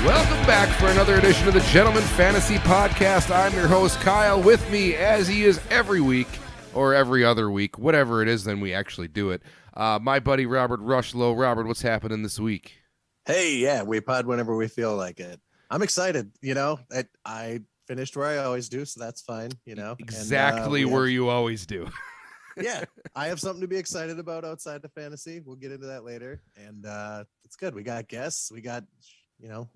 Welcome back for another edition of the Gentleman Fantasy Podcast. I'm your host, Kyle. With me, as he is every week, or every other week, whatever it is, then we actually do it. My buddy, Robert Rushlow. Robert, what's happening this week? Hey, yeah, we pod whenever we feel like it. I'm excited. I finished where I always do, so that's fine. Exactly where you always do. Yeah, I have something to be excited about outside the fantasy. We'll get into that later, and it's good. We got guests. We got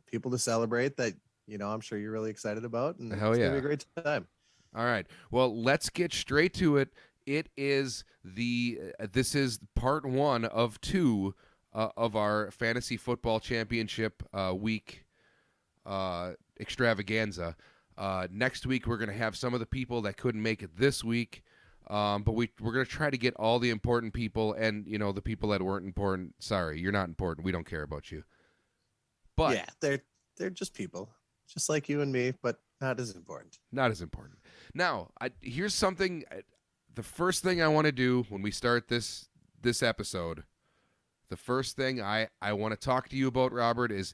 people to celebrate that. I'm sure you're really excited about, and Hell it's yeah, gonna be a great time. All right. Well, let's get straight to it. It is this is part 1 of 2 of our fantasy football championship week extravaganza. Next week we're going to have some of the people that couldn't make it this week, but we're going to try to get all the important people, and the people that weren't important. Sorry, you're not important. We don't care about you. But yeah, they're just people, just like you and me, but not as important. Not as important. Now, here's something. The first thing I want to do when we start this episode, the first thing I want to talk to you about, Robert, is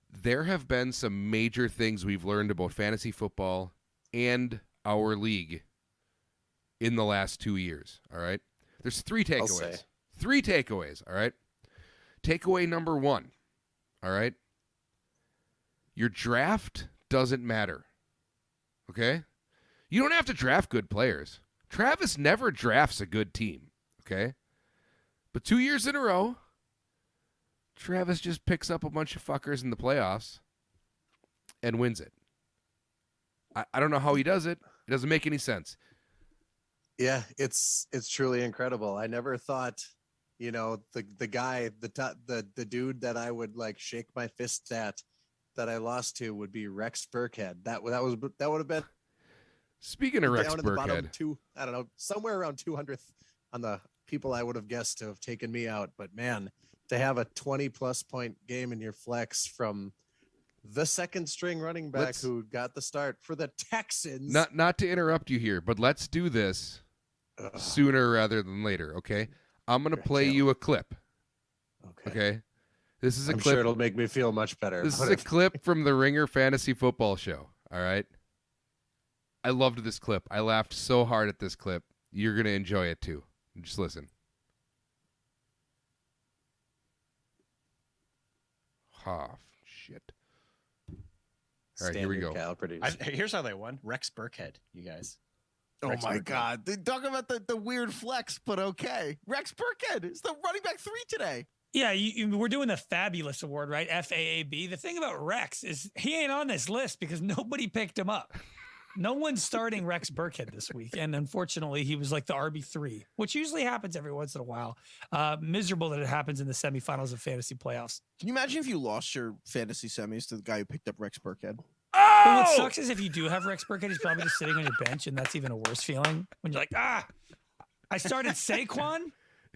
there have been some major things we've learned about fantasy football and our league in the last 2 years, all right? There's 3 takeaways. 3 takeaways, all right? Takeaway number 1, all right? Your draft doesn't matter, okay? You don't have to draft good players. Travis never drafts a good team, okay? But 2 years in a row, Travis just picks up a bunch of fuckers in the playoffs and wins it. I don't know how he does it. It doesn't make any sense. Yeah, it's truly incredible. I never thought, the guy, the dude that I would like shake my fist at that I lost to would be Rex Burkhead. That would have been. Speaking of Rex down at the bottom Burkhead, I don't know, somewhere around 200th on the people I would have guessed to have taken me out. But man, to have a 20-plus point game in your flex from the second string running back who got the start for the Texans. Not to interrupt you here, but let's do this sooner rather than later, okay? I'm going to play you a clip. Okay? This is a clip. I'm sure it'll make me feel much better. This is a clip from the Ringer Fantasy Football Show, all right? I loved this clip. I laughed so hard at this clip. You're going to enjoy it too. Just listen. Shit. All right, here we go. Here's how they won. Rex Burkhead, you guys. Oh Rex my Burkhead. God. They talk about the weird flex, but okay. Rex Burkhead is the running back 3 today. Yeah, we're doing the Fabulous Award, right? FAAB. The thing about Rex is he ain't on this list because nobody picked him up. No one's starting Rex Burkhead this week. And unfortunately, he was like the RB3, which usually happens every once in a while. Miserable that it happens in the semifinals of fantasy playoffs. Can you imagine if you lost your fantasy semis to the guy who picked up Rex Burkhead? But what sucks is if you do have Rex Burkhead, he's probably just sitting on your bench, and that's even a worse feeling when you're like, I started Saquon.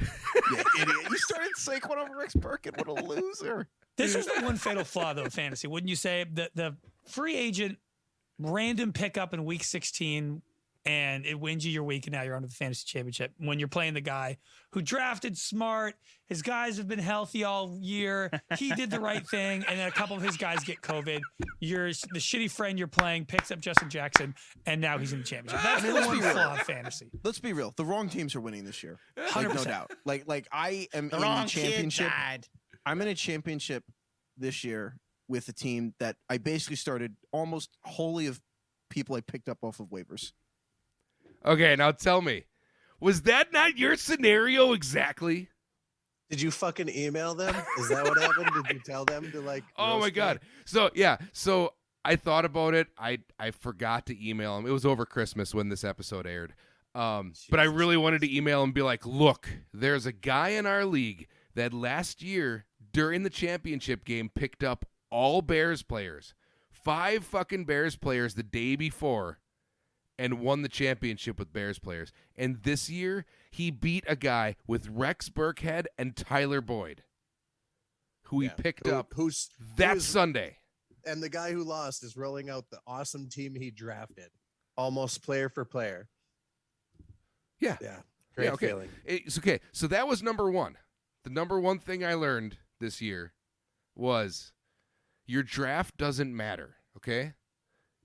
Yeah, idiot. You started Saquon over Rex Burkhead. What a loser. This is the one fatal flaw, though, of fantasy. Wouldn't you say? The free agent random pickup in week 16 and it wins you your week, and now you're on to the fantasy championship when you're playing the guy who drafted smart. His guys have been healthy all year. He did the right thing, and then a couple of his guys get COVID. The shitty friend you're playing picks up Justin Jackson, and now he's in the championship. That's the one flaw of fantasy. Let's be real. The wrong teams are winning this year. 100%. No doubt. Like I am The in wrong the championship. kid died. I'm in a championship this year with a team that I basically started almost wholly of people I picked up off of waivers. Okay, now tell me, was that not your scenario exactly? Did you fucking email them? Is that what happened? Did you tell them to like? Oh my God. So I thought about it. I forgot to email him. It was over Christmas when this episode aired. But I really wanted to email him and be like, look, there's a guy in our league that last year during the championship game picked up all Bears players, 5 fucking Bears players the day before, and won the championship with Bears players. And this year, he beat a guy with Rex Burkhead and Tyler Boyd, who he picked up Sunday. And the guy who lost is rolling out the awesome team he drafted, almost player for player. Yeah. Great feeling. It's okay. So that was number one. The number one thing I learned this year was your draft doesn't matter, okay?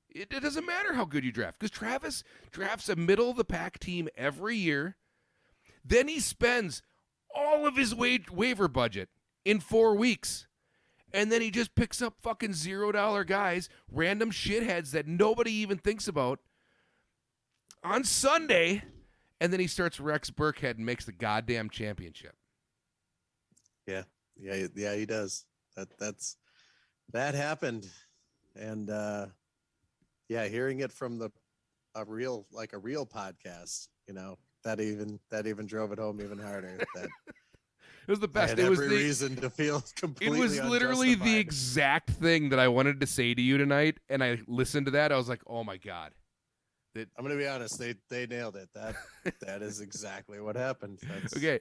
It doesn't matter how good you draft because Travis drafts a middle-of-the-pack team every year. Then he spends all of his waiver budget in 4 weeks. And then he just picks up fucking $0 guys, random shitheads that nobody even thinks about on Sunday. And then he starts Rex Burkhead and makes the goddamn championship. Yeah, he does. That happened, and hearing it from a real podcast, that even drove it home even harder. That It was the I best. had It was every the reason to feel It completely. was literally the unjustified. exact thing that I wanted to say to you tonight, and I listened to that. I was like, "Oh my god!" I'm gonna be honest. They nailed it. That is exactly what happened. That's, Okay,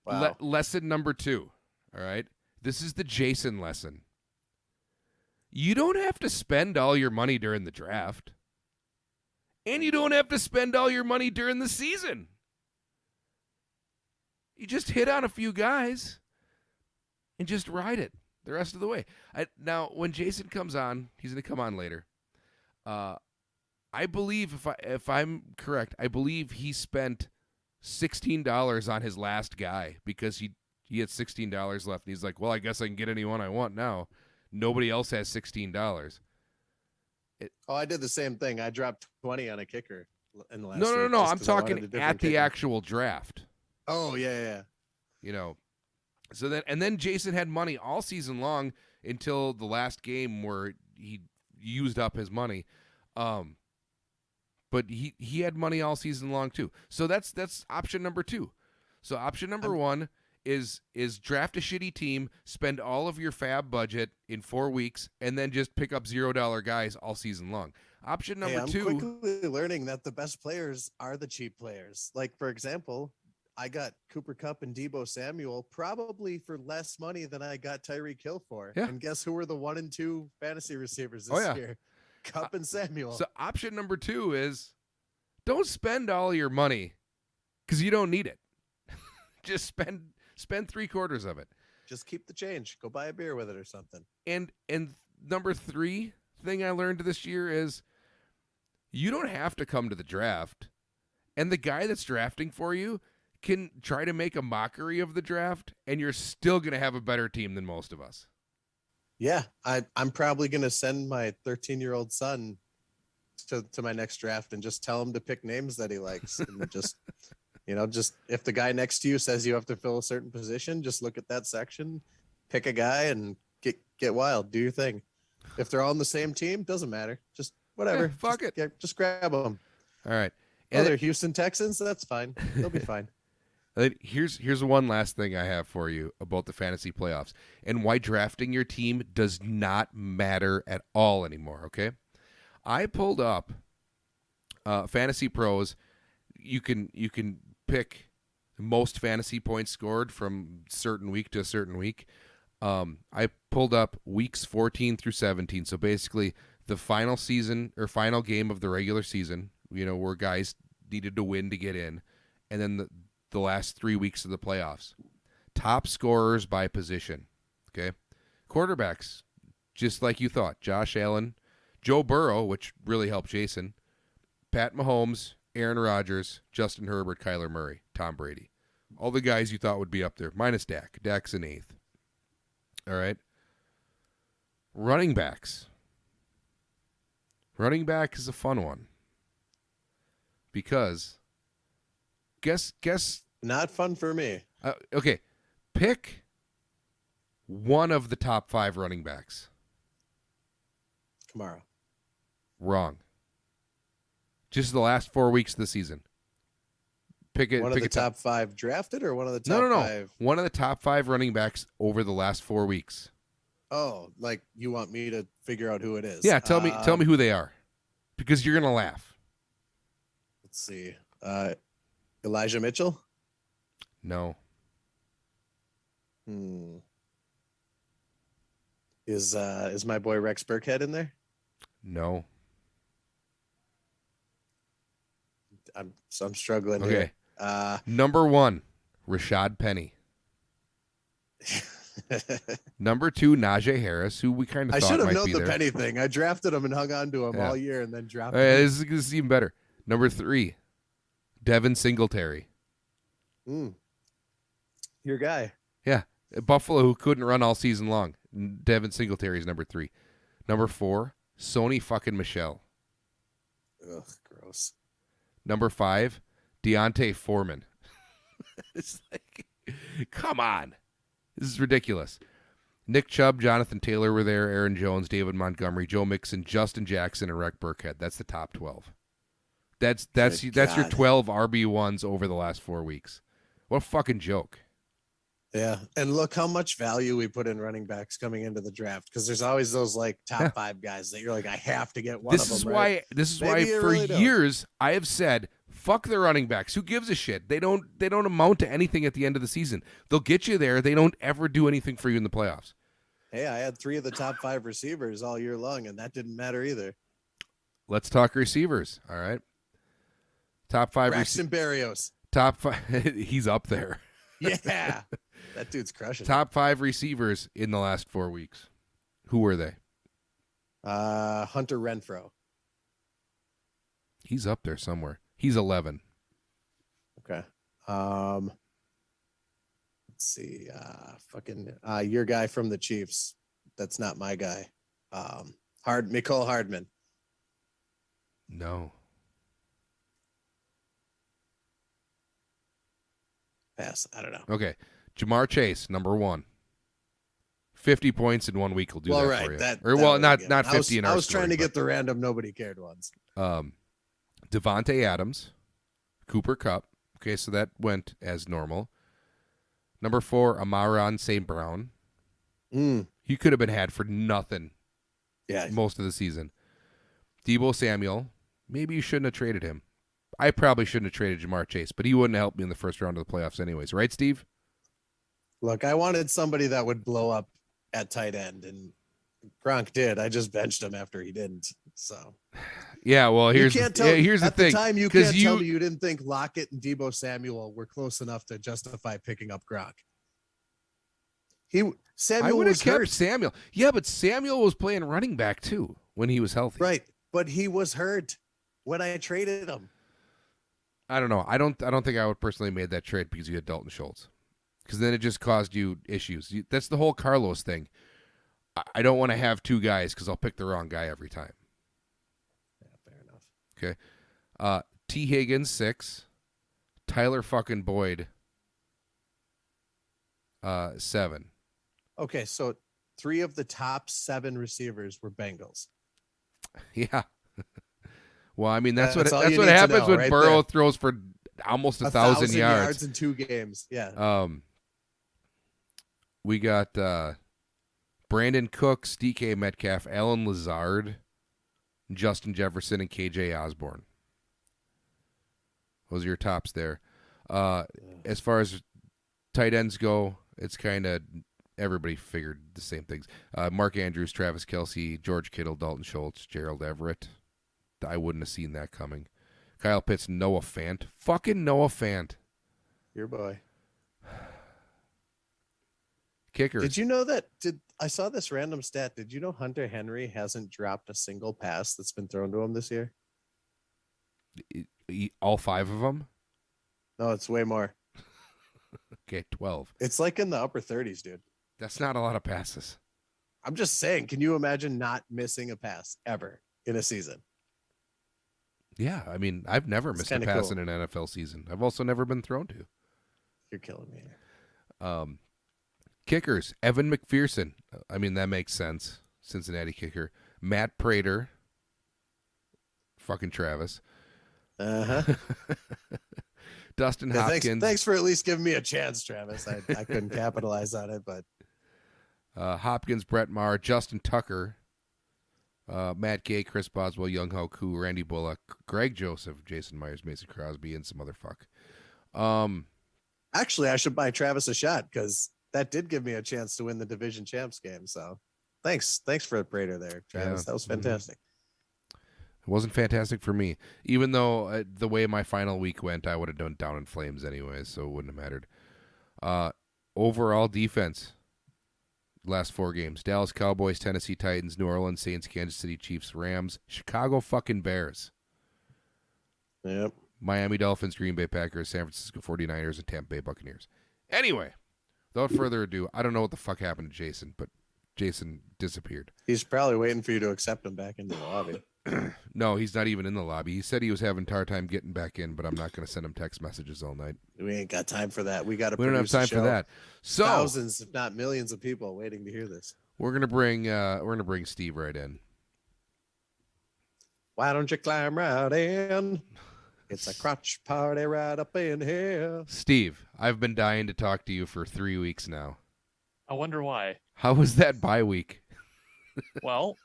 Wow. lesson number 2. All right, this is the Jason lesson. You don't have to spend all your money during the draft, and you don't have to spend all your money during the season. You just hit on a few guys and just ride it the rest of the way. Now, when Jason comes on, he's going to come on later. I believe, if I'm correct, I believe he spent $16 on his last guy because he had $16 left. And he's like, well, I guess I can get anyone I want now. Nobody else has $16. Oh, I did the same thing. I dropped 20 on a kicker in the last. No. week just I'm 'cause I wanted a talking different at the kicker. actual draft. Oh yeah. So then Jason had money all season long until the last game where he used up his money. But he had money all season long too. So that's option number 2. So option number 1 is draft a shitty team, spend all of your fab budget in 4 weeks, and then just pick up $0 guys all season long. Option number I'm 2. quickly learning that the best players are the cheap players. Like, for example, I got Cooper Kupp and Debo Samuel probably for less money than I got Tyreek Hill for. Yeah. And guess who were the 1 and 2 fantasy receivers this year? Kupp and Samuel. So option number 2 is don't spend all your money because you don't need it. Just spend 3/4 of it. Just keep the change. Go buy a beer with it or something. And number 3 thing I learned this year is you don't have to come to the draft. And the guy that's drafting for you can try to make a mockery of the draft, and you're still going to have a better team than most of us. Yeah, I'm probably going to send my 13-year-old son to my next draft and just tell him to pick names that he likes. And just if the guy next to you says you have to fill a certain position, just look at that section, pick a guy, and get wild. Do your thing. If they're all on the same team, doesn't matter. Just whatever. Yeah, fuck it. Yeah, just grab them. All right. Oh, And they're Houston Texans. That's fine. They'll be fine. then here's one last thing I have for you about the fantasy playoffs and why drafting your team does not matter at all anymore, okay? I pulled up Fantasy Pros. You can pick most fantasy points scored from certain week to a certain week. I pulled up weeks 14 through 17. So basically the final season or final game of the regular season, where guys needed to win to get in. And then the last 3 weeks of the playoffs. Top scorers by position. Okay. Quarterbacks, just like you thought. Josh Allen, Joe Burrow, which really helped Jason, Pat Mahomes, Aaron Rodgers, Justin Herbert, Kyler Murray, Tom Brady. All the guys you thought would be up there, minus Dak. Dak's in 8th. All right. Running backs. Running back is a fun one. Because guess Not fun for me. okay, pick one of the top 5 running backs. Kamara. Wrong. Just the last 4 weeks of the season. Pick it. One of pick the a top 5 drafted or one of the top No. 5? One of the top 5 running backs over the last 4 weeks. Oh, like you want me to figure out who it is? Yeah, tell me who they are, because you're gonna laugh. Let's see. Elijah Mitchell. No. Is my boy Rex Burkhead in there? No. I'm struggling Okay. here. Number 1, Rashad Penny. Number 2, Najee Harris, who we kind of I thought should have might known be the there. penny thing. I drafted him and hung on to him Yeah. all year and then dropped This him. is even better. Number 3, Devin Singletary. Your guy. Buffalo, who couldn't run all season long. Devin Singletary is number 3. Number 4, Sony fucking Michelle. Ugh, gross. Number 5, Deontay Foreman. It's like, come on. This is ridiculous. Nick Chubb, Jonathan Taylor were there, Aaron Jones, David Montgomery, Joe Mixon, Justin Jackson, and Rec Burkhead. That's the top 12. That's your God. 12 RB1s over the last 4 weeks. What a fucking joke. Yeah. And look how much value we put in running backs coming into the draft, because there's always those like top Yeah. 5 guys that you're like, I have to get one This of is them. why right? this is Maybe why you for really don't. years I have said fuck the running backs. Who gives a shit? They don't amount to anything at the end of the season. They'll get you there. They don't ever do anything for you in the playoffs. Hey, I had 3 of the top 5 receivers all year long, and that didn't matter either. Let's talk receivers. All right. Top 5 Braxton Berrios. top 5 he's up there. Yeah. That dude's crushing. Top 5 receivers in the last 4 weeks. Who were they? Hunter Renfro. He's up there somewhere. He's 11. Okay. Let's see. Your guy from the Chiefs. That's not my guy. Mecole Hardman. No. Pass. I don't know. Okay. Jamar Chase, number 1. 50 points in 1 week will do well, that right. for you. That or that well, was not good. not I 50 in our I was trying to scoring, get the random nobody cared ones. Devontae Adams, Cooper Kupp. Okay, so that went as normal. Number 4, Amaron St. Brown. He could have been had for nothing Yeah. most of the season. Deebo Samuel. Maybe you shouldn't have traded him. I probably shouldn't have traded Jamar Chase, but he wouldn't have helped me in the first round of the playoffs anyways. Right, Steve? Look, I wanted somebody that would blow up at tight end, and Gronk did. I just benched him after he didn't. So Yeah, well, here's you can't the, tell. here's the at thing. the time, you 'cause can't tell me you didn't think Lockett and Deebo Samuel were close enough to justify picking up Gronk. I Samuel would have was kept hurt, Samuel. Yeah, but Samuel was playing running back too when he was healthy. right? But he was hurt when I traded him. I don't know. I don't think I would personally made that trade because you had Dalton Schultz. Because then it just caused you issues. That's the whole Carlos thing. I don't want to have 2 guys because I'll pick the wrong guy every time. Yeah, fair enough. Okay. T. Higgins, 6. Tyler fucking Boyd, 7. Okay, so 3 of the top 7 receivers were Bengals. Yeah. Well, I mean that's That's all what you need to happens know when right Burrow there. throws for almost 1,000 yards. in 2 games. Yeah. We got Brandon Cooks, DK Metcalf, Alan Lazard, Justin Jefferson, and KJ Osborne. Those are your tops there. As far as tight ends go, it's kind of everybody figured the same things. Mark Andrews, Travis Kelce, George Kittle, Dalton Schultz, Gerald Everett. I wouldn't have seen that coming. Kyle Pitts, Noah Fant. Fucking Noah Fant. Your boy. Kickers. Did you know that? I saw this random stat. Did you know Hunter Henry hasn't dropped a single pass that's been thrown to him this year? All 5 of them? No, it's way more. Okay, 12. It's like in the upper 30s, dude. That's not a lot of passes. I'm just saying, can you imagine not missing a pass ever in a season? Yeah, I mean, I've never It's missed a kinda pass cool. in an NFL season. I've also never been thrown to. You're killing me here. Kickers, Evan McPherson. I mean, that makes sense. Cincinnati kicker. Matt Prater. Fucking Travis. Uh-huh. Dustin Yeah, Hopkins. thanks for at least giving me a chance, Travis. I couldn't capitalize on it, but Hopkins, Brett Maher, Justin Tucker, Matt Gay, Chris Boswell, Young Ho Koo, Randy Bullock, Greg Joseph, Jason Myers, Mason Crosby, and some other fuck. actually, I should buy Travis a shot because that did give me a chance to win the division champs game. So thanks for the Prater there, Travis. Yeah. That was Mhm. fantastic. It wasn't fantastic for me. Even though the way my final week went, I would have done down in flames anyways, so it wouldn't have mattered. Overall defense, last 4 games: Dallas Cowboys, Tennessee Titans, New Orleans Saints, Kansas City Chiefs, Rams, Chicago fucking Bears, Yep. Miami Dolphins, Green Bay Packers, San Francisco 49ers, and Tampa Bay Buccaneers. Anyway, without further ado, I don't know what the fuck happened to Jason, but Jason disappeared. He's probably waiting for you to accept him back into the lobby. No, he's not even in the lobby. He said he was having a hard time getting back in, but I'm not going to send him text messages all night. We ain't got time for that. We got to. We don't have time for that. So thousands, if not millions, of people waiting to hear this. we're gonna bring Steve right in. Why don't you climb right in? It's a crotch party right up in here. Steve, I've been dying to talk to you for 3 weeks now. I wonder why. How was that bye week? Well,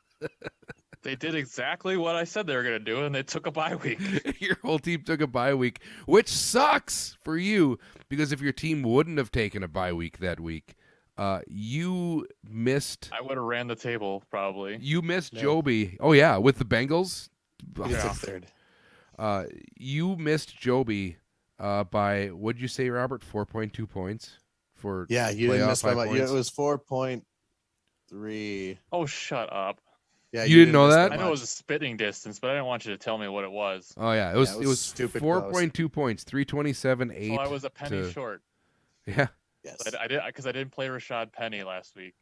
they did exactly what I said they were going to do, and they took a bye week. Your whole team took a bye week, which sucks for you because if your team wouldn't have taken a bye week that week, you missed. I would have ran the table, probably. You missed No. Joby. Oh yeah, with the Bengals. He Yeah. took third. You missed Joby by what'd you say, Robert? 4.2 points for Yeah, you didn't playoff miss by high much. Yeah, points? it was 4.3. Oh, shut up. Yeah, You didn't know miss that? I know it much. was a spitting distance, but I didn't want you to tell me what it was. Oh yeah, it Yeah, was it it was was stupid 4.2 points, 327, 8. So I was a penny to- short. Yeah. Yes. I did because I didn't play Rashad Penny last week.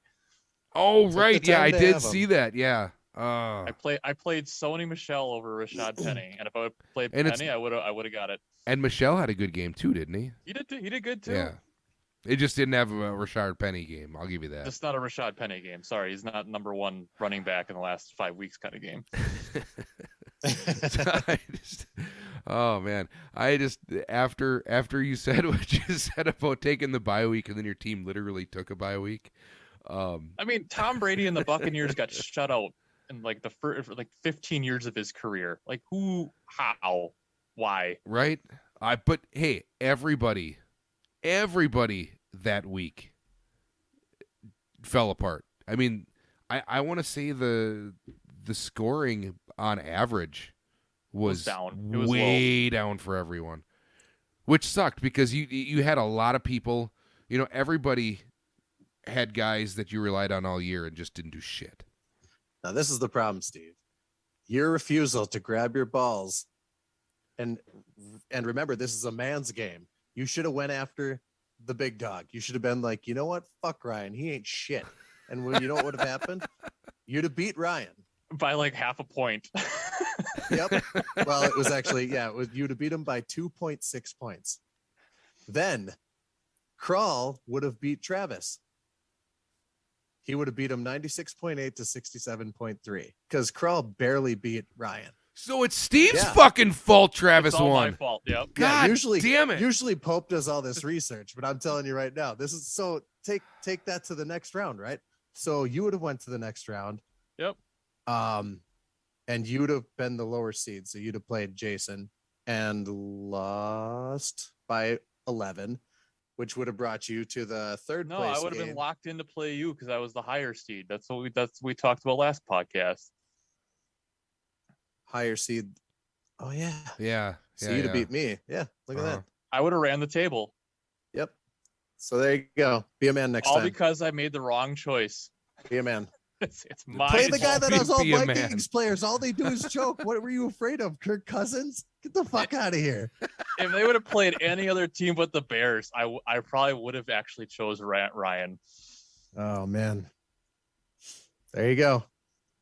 Oh Took the right, yeah, time I to did have 'em. see that. Yeah. I played Sony Michelle over Rashad Penny, and if I would played And it's- Penny, I would have got it. And Michelle had a good game too, didn't he? He did good too. Yeah. It just didn't have a Rashard Penny game. I'll give you that. Just not a Rashad Penny game. Sorry, he's not number 1 running back in the last 5 weeks kind of game. Oh man, I just after you said what you said about taking the bye week, and then your team literally took a bye week. I mean, Tom Brady and the Buccaneers got shut out in like the first 15 years of his career. Like who, how, why? Right? But hey, everybody that week fell apart. I mean, I want to say the scoring on average was down. It was way down for everyone, which sucked because you had a lot of people. You know, everybody had guys that you relied on all year and just didn't do shit. Now this is the problem, Steve. Your refusal to grab your balls, and remember, this is a man's game. You should have went after the big dog. You should have been like, you know what? Fuck Ryan. He ain't shit. And when you know what would have happened? You'd have beat Ryan. By like half a point. Yep. Well, it was actually, yeah, you'd have beat him by 2.6 points. Then Krall would have beat Travis. He would have beat him 96.8 to 67.3 because Krall barely beat Ryan. So it's Steve's Yeah. fucking fault. Travis It's all my won. fault. Yep. God usually, damn it! Usually Pope does all this research, but I'm telling you right now, this is so take that to the next round, right? So you would have went to the next round. Yep. And you would have been the lower seed. So you'd have played Jason and lost by 11, which would have brought you to the third No, place. I would have game. been locked in to play you because I was the higher seed. That's what we talked about last podcast. Higher seed. Oh yeah. Yeah. So yeah, you'd have yeah. beat me. Yeah. Look at Uh-huh. that. I would have ran the table. Yep. So there you go. Be a man next all time. because I made the wrong choice. Be a man. It's my Play the guy fault. that has all Be a man. Vikings players. All they do is choke. What were you afraid of? Kirk Cousins? Get the fuck out of here. If they would have played any other team but the Bears, I probably would have actually chose Ryan. Oh man. There you go.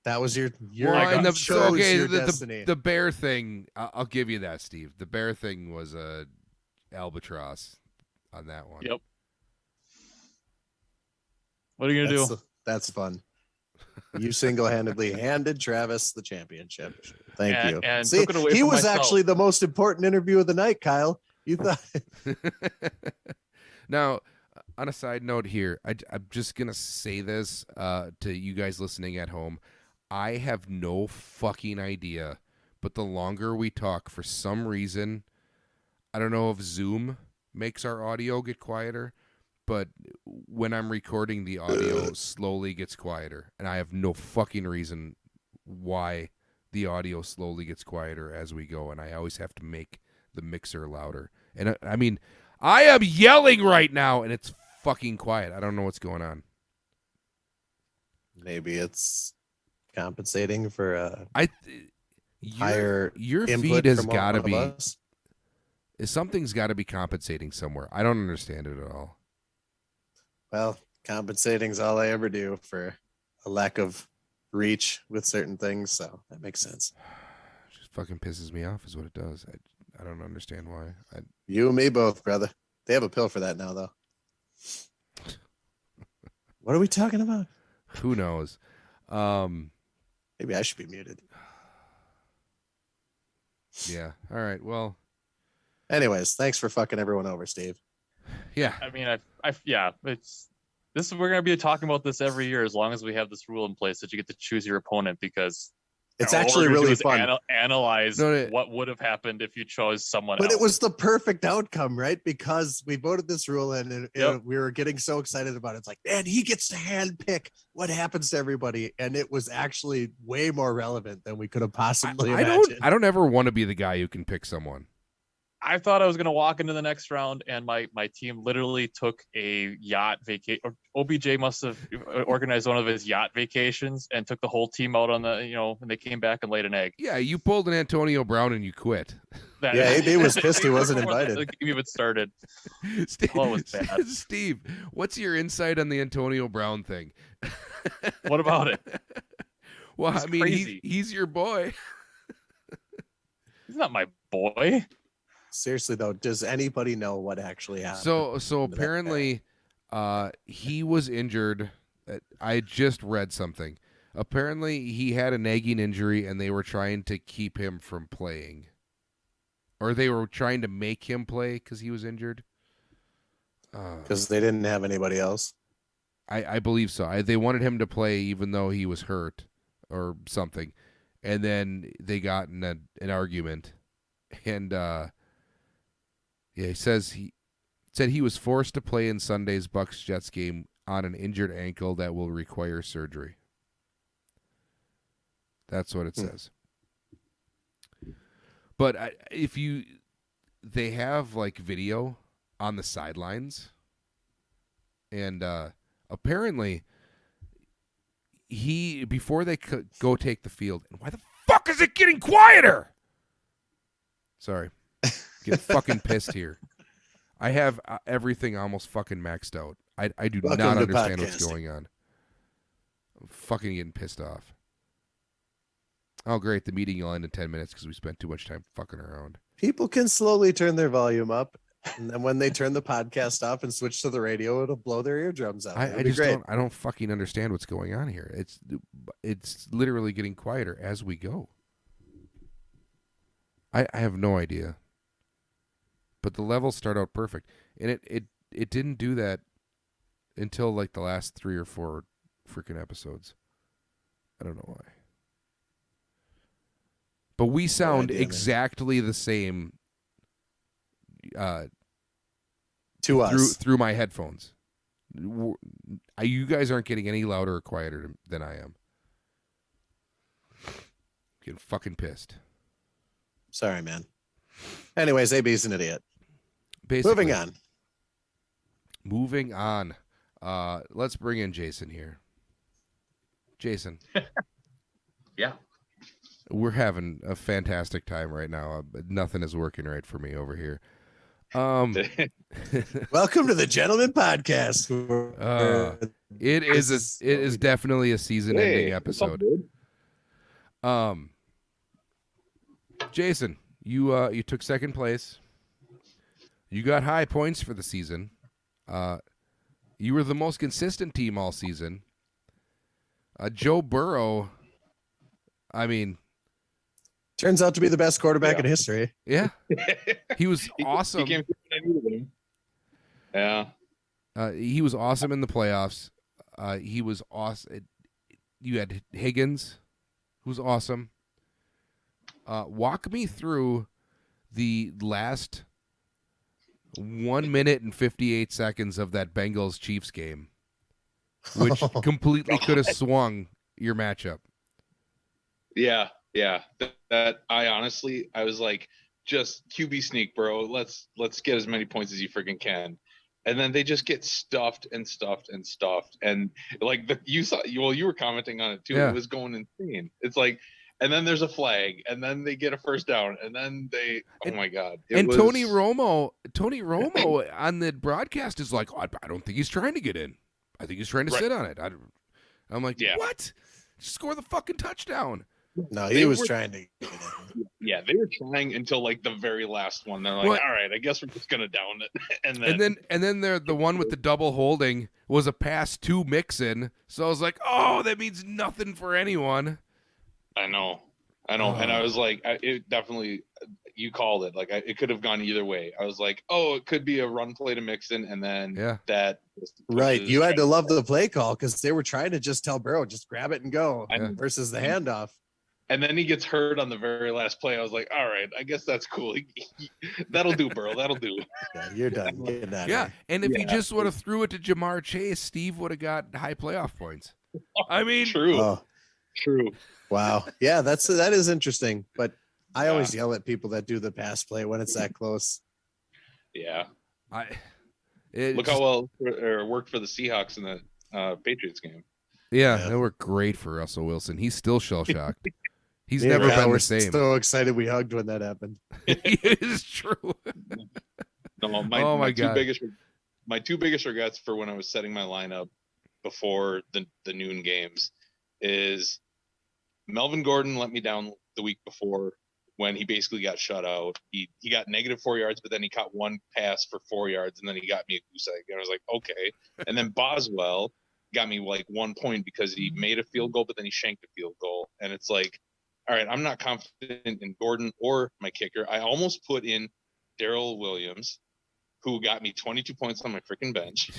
That was your Well, I and you the, chose so, okay, your the destiny. bear thing, I'll give you that, Steve. The bear thing was a albatross on that one. Yep. What are you gonna do? That's fun. You single-handedly handed Travis the championship. Thank And- you. and See, took it away he from was myself. actually the most important interview of the night, Kyle. You thought Now, on a side note here, I'm just going to say this to you guys listening at home. I have no fucking idea, but the longer we talk, for some reason, I don't know if Zoom makes our audio get quieter, but when I'm recording, the audio slowly gets quieter, and I have no fucking reason why the audio slowly gets quieter as we go, and I always have to make the mixer louder. And I mean, I am yelling right now, and it's fucking quiet. I don't know what's going on. Maybe it's compensating for your, higher your input feed has from got to one of be us. something's got to be compensating somewhere. I don't understand it at all. Well, compensating is all I ever do for a lack of reach with certain things, so that makes sense. It just fucking pisses me off, is what it does. I don't understand why. You and me both, brother. They have a pill for that now, though. What are we talking about? Who knows? Maybe I should be muted. Yeah. All right. Well. Anyways, thanks for fucking everyone over, Steve. Yeah. I mean, yeah, it's this. We're gonna be talking about this every year as long as we have this rule in place that you get to choose your opponent, because It's all we're actually gonna do really is fun. Analyze No, what would have happened if you chose someone But else. it was the perfect outcome, right? Because we voted this rule in, and Yep. we were getting so excited about it. It's like, man, he gets to handpick what happens to everybody, and it was actually way more relevant than we could have possibly imagined. I don't ever want to be the guy who can pick someone. I thought I was going to walk into the next round, and my team literally took a yacht vacation. OBJ must have organized one of his yacht vacations and took the whole team out on the, and they came back and laid an egg. Yeah, you pulled an Antonio Brown and you quit. That, Yeah, AB was pissed he wasn't before invited. The game even started. Steve, Oh, it was bad. Steve, what's your insight on the Antonio Brown thing? What about it? Well, He's I mean, crazy. he's your boy. He's not my boy. Seriously though, does anybody know what actually happened? So apparently, he was injured. I just read something. Apparently, he had a nagging injury, and they were trying to keep him from playing, or they were trying to make him play because he was injured. Because they didn't have anybody else. I believe so. They wanted him to play even though he was hurt or something, and then they got in an argument, and yeah, he said he was forced to play in Sunday's Bucks Jets game on an injured ankle that will require surgery. That's what it says. But they have like video on the sidelines, and apparently before they could go take the field, and why the fuck is it getting quieter? Sorry, get fucking pissed here. I have everything almost fucking maxed out. I do Welcome not to understand what's podcasting. going on. I'm fucking getting pissed off. Oh, great. The meeting will end in 10 minutes because we spent too much time fucking around. People can slowly turn their volume up, and then when they turn the podcast off and switch to the radio, it'll blow their eardrums out. I It'll be just great. don't fucking understand what's going on here. It's literally getting quieter as we go. I have no idea. But the levels start out perfect. And it didn't do that until like the last 3 or 4 freaking episodes. I don't know why. But we sound idea, man. exactly the same To us. through my headphones. You guys aren't getting any louder or quieter than I am. Getting fucking pissed. Sorry, man. Anyways, AB's an idiot. Basically, Moving on. Moving on. Let's bring in Jason here. Jason. Yeah. We're having a fantastic time right now. Nothing is working right for me over here. Welcome to the Gentleman Podcast. It is definitely a season-ending what's up, episode. dude? Jason, you took second place. You got high points for the season. You were the most consistent team all season. Joe Burrow, I mean, Turns out to be the best quarterback Yeah. in history. yeah, he was awesome. He came through when I needed him. Yeah. He was awesome in the playoffs. He was awesome. You had Higgins, who's awesome. Walk me through the last 1 minute and 58 seconds of that Bengals Chiefs game, which completely could have swung your matchup. Yeah. That I was like, just QB sneak, bro. Let's get as many points as you freaking can. and then they just get stuffed and stuffed and stuffed, and like you were commenting on it too. Yeah. It was going insane. It's like, and then there's a flag, and then they get a first down, and then oh my god! And Tony Romo on the broadcast is like, I don't think he's trying to get in. I think he's trying to sit on it. I'm like, Yeah. what? Just score the fucking touchdown. No, They he was were- trying to get in. Yeah, they were trying until like the very last one. They're like, What? all right, I guess we're just gonna down it, And then the one with the double holding was a pass to Mixon. So I was like, oh, that means nothing for anyone. I know, and I was like, it definitely. You called it. Like it could have gone either way. I was like, oh, it could be a run play to Mixon, and then that. Right. You had to love the play call because they were trying to just tell Burrow, just grab it and go I know. versus the handoff. And then he gets hurt on the very last play. I was like, all right, I guess that's cool. That'll do, Burrow. That'll do. Yeah, you're done. Get out of Yeah, here. and if he Yeah. just would have threw it to Jamar Chase, Steve would have got high playoff points. I mean, True. Oh, True. wow. Yeah, that is interesting. But I always yell at people that do the pass play when it's that close. Yeah. it Look just- how well it worked for the Seahawks in the Patriots game. yeah, Yeah. they were great for Russell Wilson. He's still shell shocked. He's Yeah, never been we're the same. so excited we hugged when that happened. It is true. No, Oh my two God. biggest regrets for when I was setting my lineup before the noon games is Melvin Gordon let me down the week before when he basically got shut out. He got -4 yards, but then he caught one pass for 4 yards, and then he got me a goose egg. And I was like, okay. And then Boswell got me like 1 point because he made a field goal, but then he shanked a field goal. And it's like, all right, I'm not confident in Gordon or my kicker. I almost put in Darrell Williams, who got me 22 points on my freaking bench.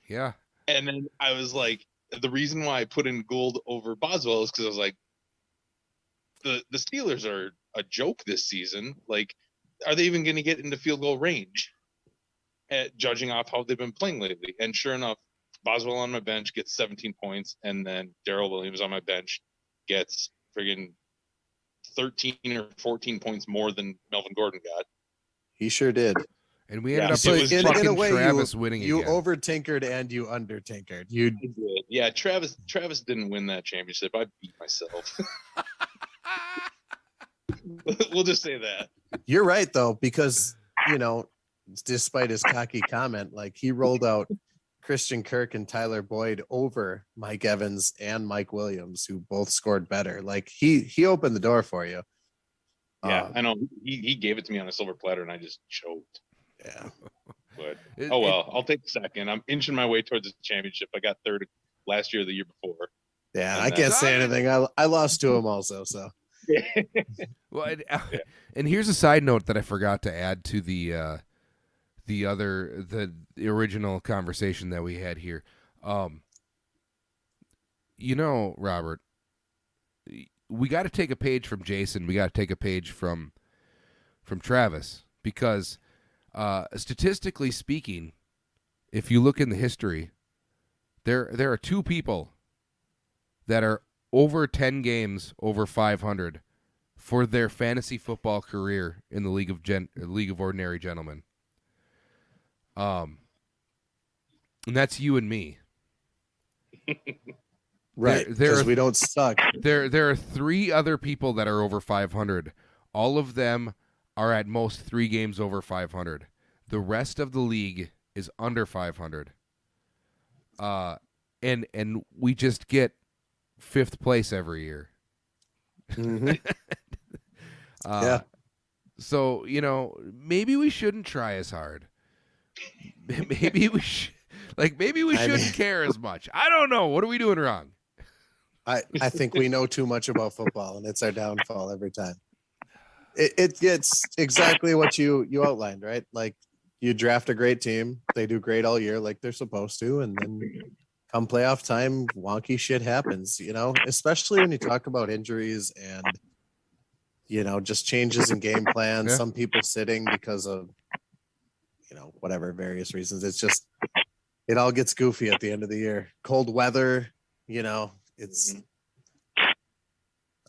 Yeah. And then I was like, the reason why I put in Gould over Boswell is because I was like, the Steelers are a joke this season. Like, are they even going to get into field goal range? Judging off how they've been playing lately. And sure enough, Boswell on my bench gets 17 points, and then Darrell Williams on my bench gets friggin' 13 or 14 points more than Melvin Gordon got. He sure did. And we Yeah, ended up so with in fucking a way, Travis winning You again. over tinkered and you under tinkered. You He did. Yeah, Travis didn't win that championship. I beat myself. We'll just say that. You're right though, because despite his cocky comment, like he rolled out Christian Kirk and Tyler Boyd over Mike Evans and Mike Williams, who both scored better. Like he opened the door for you. Yeah, I know. He gave it to me on a silver platter, and I just choked. Yeah. But It- oh well, I'll take second. I'm inching my way towards the championship. I got third last year, or the year before. Yeah, And I can't say that- anything. I lost to him also. So Well, and here's a side note that I forgot to add to the original conversation that we had here. Robert, we got to take a page from Jason. We got to take a page from Travis because statistically speaking, if you look in the history, there are two people that are over 10 games over 500 for their fantasy football career in the League of Ordinary Gentlemen. And that's you and me. right, there because are- we don't suck. There are three other people that are over 500. All of them are at most 3 games over 500. The rest of the league is under 500. And we just get 5th place every year. Mhm. Yeah. So, maybe we shouldn't try as hard. Maybe we maybe we I shouldn't mean- care as much. I don't know. What are we doing wrong? I think we know too much about football, and it's our downfall every time. It gets exactly what you outlined, right? Like you draft a great team, they do great all year, like they're supposed to, and then come playoff time, wonky shit happens. Especially when you talk about injuries and just changes in game plans. Yeah. Some people sitting because of whatever various reasons. It's just it all gets goofy at the end of the year. Cold weather, it's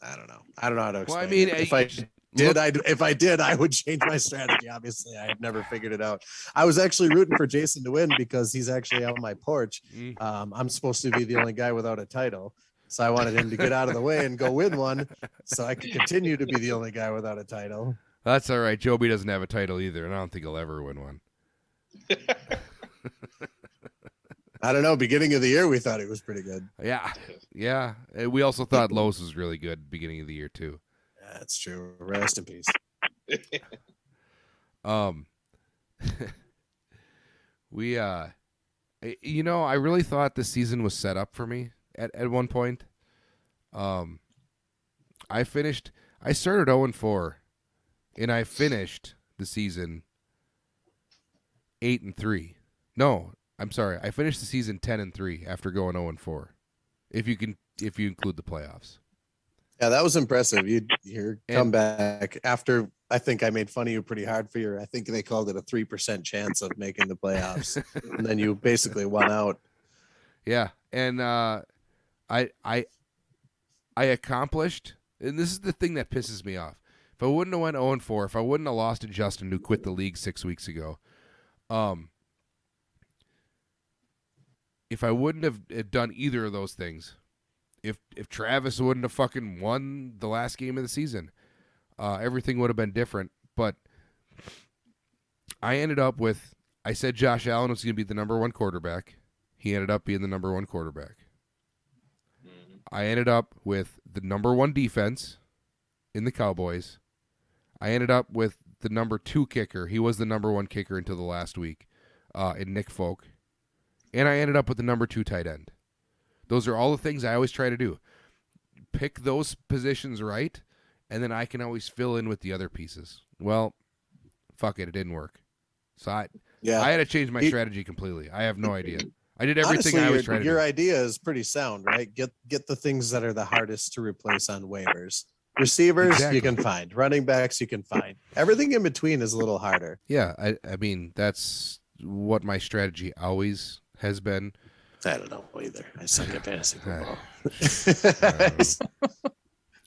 I don't know how to Well, explain I mean, it. if I did, I would change my strategy. Obviously, I have never figured it out. I was actually rooting for Jason to win because he's actually on my porch. I'm supposed to be the only guy without a title. So I wanted him to get out of the way and go win one so I could continue to be the only guy without a title. That's all right. Joby doesn't have a title either, and I don't think he'll ever win one. I don't know. Beginning of the year, we thought he was pretty good. Yeah. Yeah. And we also thought Los was really good beginning of the year, too. That's true. Rest in peace. We, I really thought this season was set up for me at one point. I started 0-4, and I finished the season 8-3. No, I'm sorry. I finished the season 10-3 after going 0-4. If you include the playoffs. Yeah, that was impressive. Your comeback after I think I made fun of you pretty hard for I think they called it a 3% chance of making the playoffs. And then you basically won out. Yeah. And I accomplished, and this is the thing that pisses me off. If I wouldn't have went 0-4, if I wouldn't have lost to Justin, who quit the league 6 weeks ago, if I wouldn't have done either of those things, if Travis wouldn't have fucking won the last game of the season, everything would have been different. But I ended up with, I said Josh Allen was going to be the number one quarterback. He ended up being the number one quarterback. I ended up with the number one defense in the Cowboys. I ended up with the number two kicker. He was the number one kicker until the last week in Nick Folk. And I ended up with the number two tight end. Those are all the things I always try to do. Pick those positions right, and then I can always fill in with the other pieces. Well, fuck it. It didn't work. So I had to change my strategy completely. I have no idea. I did everything honestly, I was trying to do. Your idea is pretty sound, right? Get the things that are the hardest to replace on waivers. Receivers, Exactly. You can find. Running backs, you can find. Everything in between is a little harder. Yeah, I mean, that's what my strategy always has been. I don't know either. I suck at fantasy football.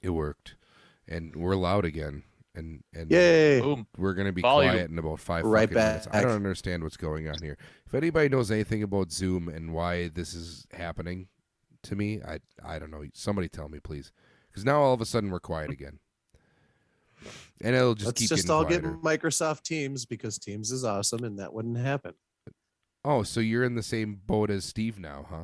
It worked. And we're loud again. And Yay. Boom. we're going to be Volume. quiet in about 5 Right fucking minutes. back. I don't understand what's going on here. If anybody knows anything about Zoom and why this is happening to me, I don't know. Somebody tell me, please. Because now all of a sudden we're quiet again. And it'll just Let's keep just getting all quieter. get Microsoft Teams because Teams is awesome and that wouldn't happen. Oh, so you're in the same boat as Steve now, huh?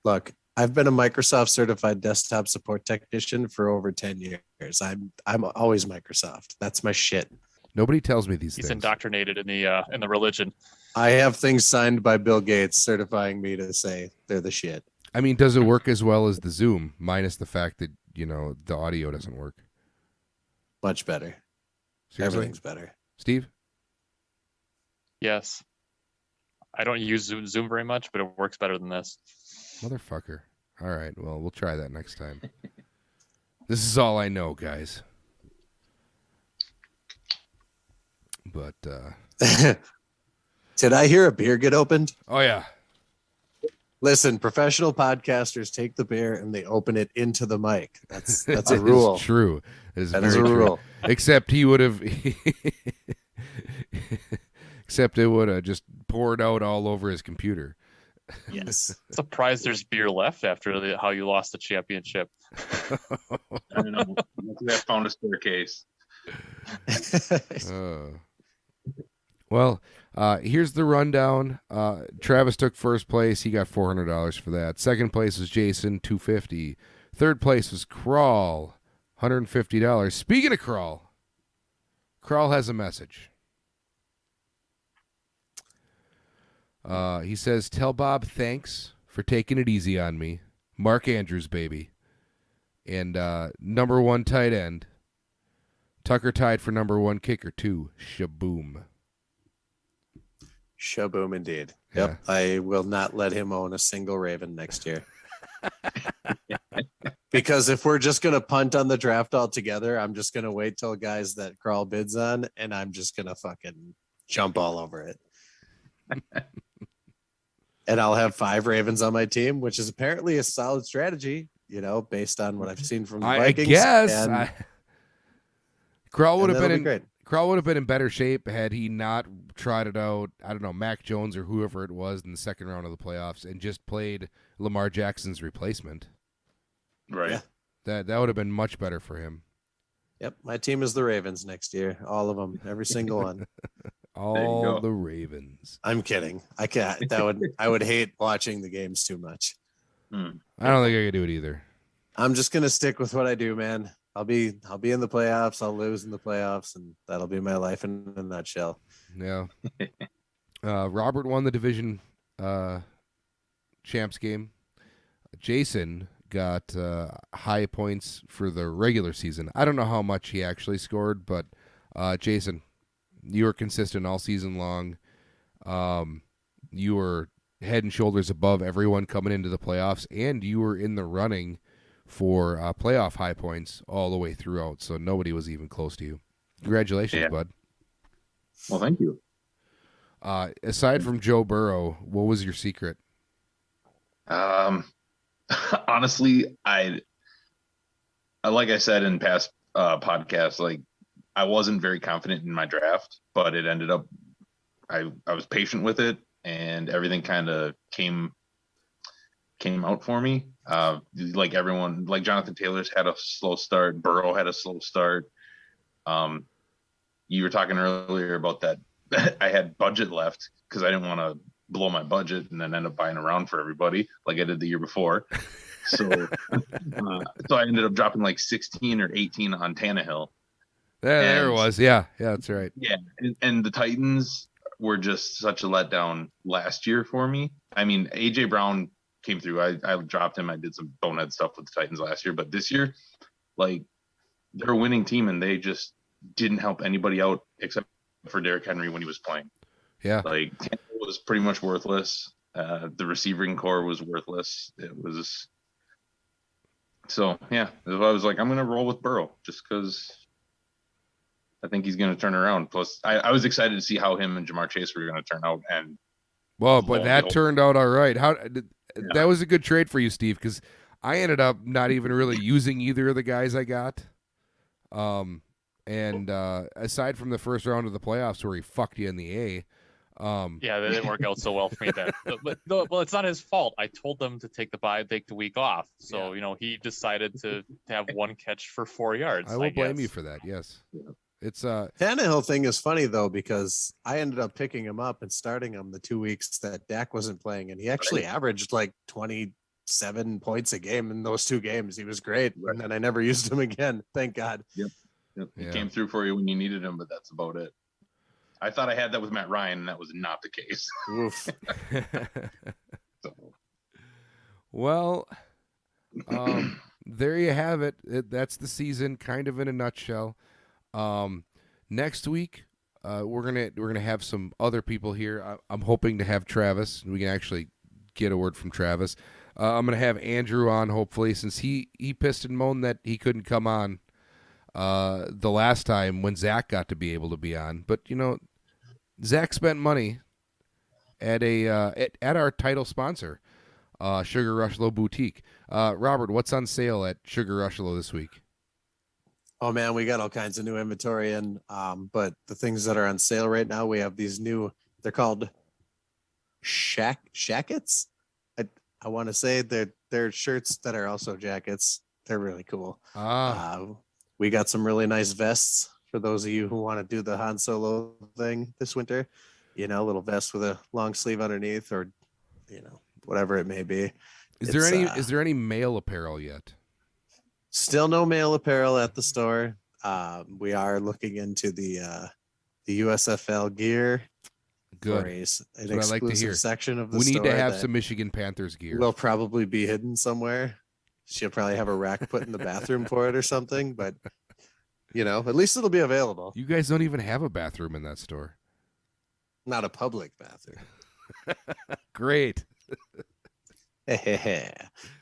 Look, I've been a Microsoft certified desktop support technician for over 10 years. I'm always Microsoft. That's my shit. Nobody tells me these He's things. indoctrinated in the religion. I have things signed by Bill Gates certifying me to say they're the shit. I mean, does it work as well as the Zoom, minus the fact that, the audio doesn't work? Much better. Seriously? Everything's better. Steve? Yes. I don't use Zoom very much, but it works better than this. Motherfucker. All right, well, we'll try that next time. This is all I know, guys. But, Did I hear a beer get opened? oh, yeah. Listen, professional podcasters take the beer and they open it into the mic. That's a That is rule. true. That That is a very true. rule. Except he would have... Except it would have just poured out all over his computer. Yes. Surprised there's beer left after how you lost the championship. I don't know. I found a staircase. Well, here's the rundown. Travis took first place. He got $400 for that. Second place was Jason, $250. Third place was Krall, $150. Speaking of Krall has a message. He says, "Tell Bob thanks for taking it easy on me. Mark Andrews, baby." And number one tight end. Tucker tied for number one kicker, too. Shaboom. Shaboom indeed. Yeah. Yep. I will not let him own a single Raven next year. Because if we're just going to punt on the draft altogether, I'm just going to wait till guys that Krall bids on, and I'm just going to fucking jump all over it. And I'll have 5 Ravens on my team, which is apparently a solid strategy, based on what I've seen from the I Vikings. guess. And Krall would and have that'll been be in great. Krall would have been in better shape had he not trotted out, I don't know, Mac Jones or whoever it was in the second round of the playoffs and just played Lamar Jackson's replacement. Right. Yeah. That would have been much better for him. Yep, my team is the Ravens next year. All of them, every single one. All go. the Ravens. I'm kidding. I can't. I would hate watching the games too much. Hmm. I don't think I could do it either. I'm just gonna stick with what I do, man. I'll be in the playoffs. I'll lose in the playoffs, and that'll be my life in a nutshell. Yeah. Robert won the division champs game. Jason got high points for the regular season. I don't know how much he actually scored, but Jason, you were consistent all season long. You were head and shoulders above everyone coming into the playoffs, and you were in the running for playoff high points all the way throughout, so nobody was even close to you. Congratulations, Yeah. bud. Well, thank you. Aside from Joe Burrow, what was your secret? Honestly, like I said in past podcasts, like I wasn't very confident in my draft, but it ended up I was patient with it, and everything kind of came out for me. Like everyone, like Jonathan Taylor's had a slow start. Burrow had a slow start. You were talking earlier about that. I had budget left because I didn't want to blow my budget and then end up buying around for everybody like I did the year before. So, so I ended up dropping like 16 or 18 on Tannehill. There it And- was. Yeah, that's right. Yeah, and the Titans were just such a letdown last year for me. I mean, AJ Brown came through. I dropped him. I did some bonehead stuff with the Titans last year, but this year, like, they're a winning team, and they just didn't help anybody out except for Derrick Henry when he was playing. Yeah. Like, Tannehill was pretty much worthless. The receiving core was worthless. It was so yeah. I was like, I'm gonna roll with Burrow just because I think he's gonna turn around. Plus, I was excited to see how him and Jamar Chase were gonna turn out, and Well, but Oh, that no. turned out all right. That Yeah. was a good trade for you, Steve, because I ended up not even really using either of the guys I got. And aside from the first round of the playoffs where he fucked you in the A, Yeah, that didn't work out so well for me then. But well, it's not his fault. I told them to take the week off. So he decided to have one catch for 4 yards. I will blame guess. you for that. Yes, it's Tannehill thing is funny though, because I ended up picking him up and starting him the 2 weeks that Dak wasn't playing, and he actually averaged like 27 points a game in those 2 games. He was great, and then I never used him again. Thank God. Yep. He Yeah. came through for you when you needed him, but that's about it. I thought I had that with Matt Ryan, and that was not the case. Oof. So, well, there you have it. That's the season, kind of in a nutshell. Next week, we're gonna have some other people here. I'm hoping to have Travis. We can actually get a word from Travis. I'm gonna have Andrew on hopefully, since he pissed and moaned that he couldn't come on the last time when Zach got to be able to be on. But Zach spent money at at our title sponsor, Sugar Rush Low Boutique. Robert, what's on sale at Sugar Rush Low this week? Oh man, we got all kinds of new inventory in. But the things that are on sale right now, we have these new. They're called shackets. I want to say they're shirts that are also jackets. They're really cool. We got some really nice vests for those of you who want to do the Han Solo thing this winter. A little vest with a long sleeve underneath, or whatever it may be. Is there any male apparel yet? Still no male apparel at the store. We are looking into the USFL gear. Good. For an That's what I like to exclusive hear. section of the We need store to have that some Michigan Panthers gear. will probably be hidden somewhere. She'll probably have a rack put in the bathroom for it or something, but at least it'll be available. You guys don't even have a bathroom in that store. Not a public bathroom. Great.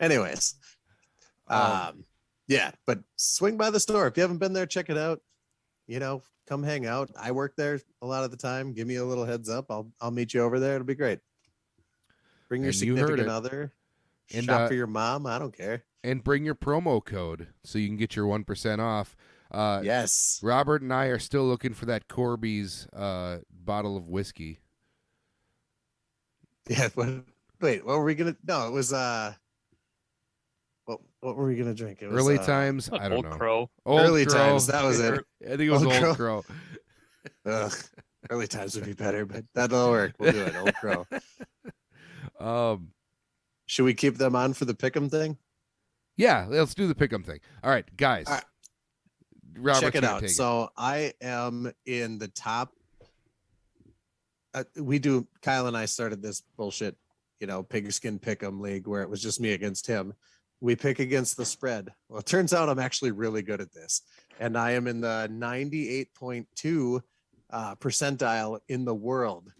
Anyways, yeah, but swing by the store if you haven't been there. Check it out. Come hang out. I work there a lot of the time. Give me a little heads up. I'll meet you over there. It'll be great. Bring your And you heard significant it. other. And, Shop for your mom. I don't care. And bring your promo code so you can get your 1% off. Yes. Robert and I are still looking for that Corby's bottle of whiskey. Yeah. Wait, what were we gonna? No, it was What were we gonna drink? It was Early times, What, I don't Old know. Crow. Old Early Crow. times. That was it. I think it was Old Old Crow. Crow. Ugh, early times would be better, but that'll work. We'll do it. Old Crow. Should we keep them on for the pick'em thing? Yeah, let's do the pick'em thing. All right, guys. All right. Robert's Check it gonna out. take So I am in the top. Kyle and I started this bullshit, pigskin pick'em league where it was just me against him. We pick against the spread. Well, it turns out I'm actually really good at this, and I am in the 98.2 percentile in the world.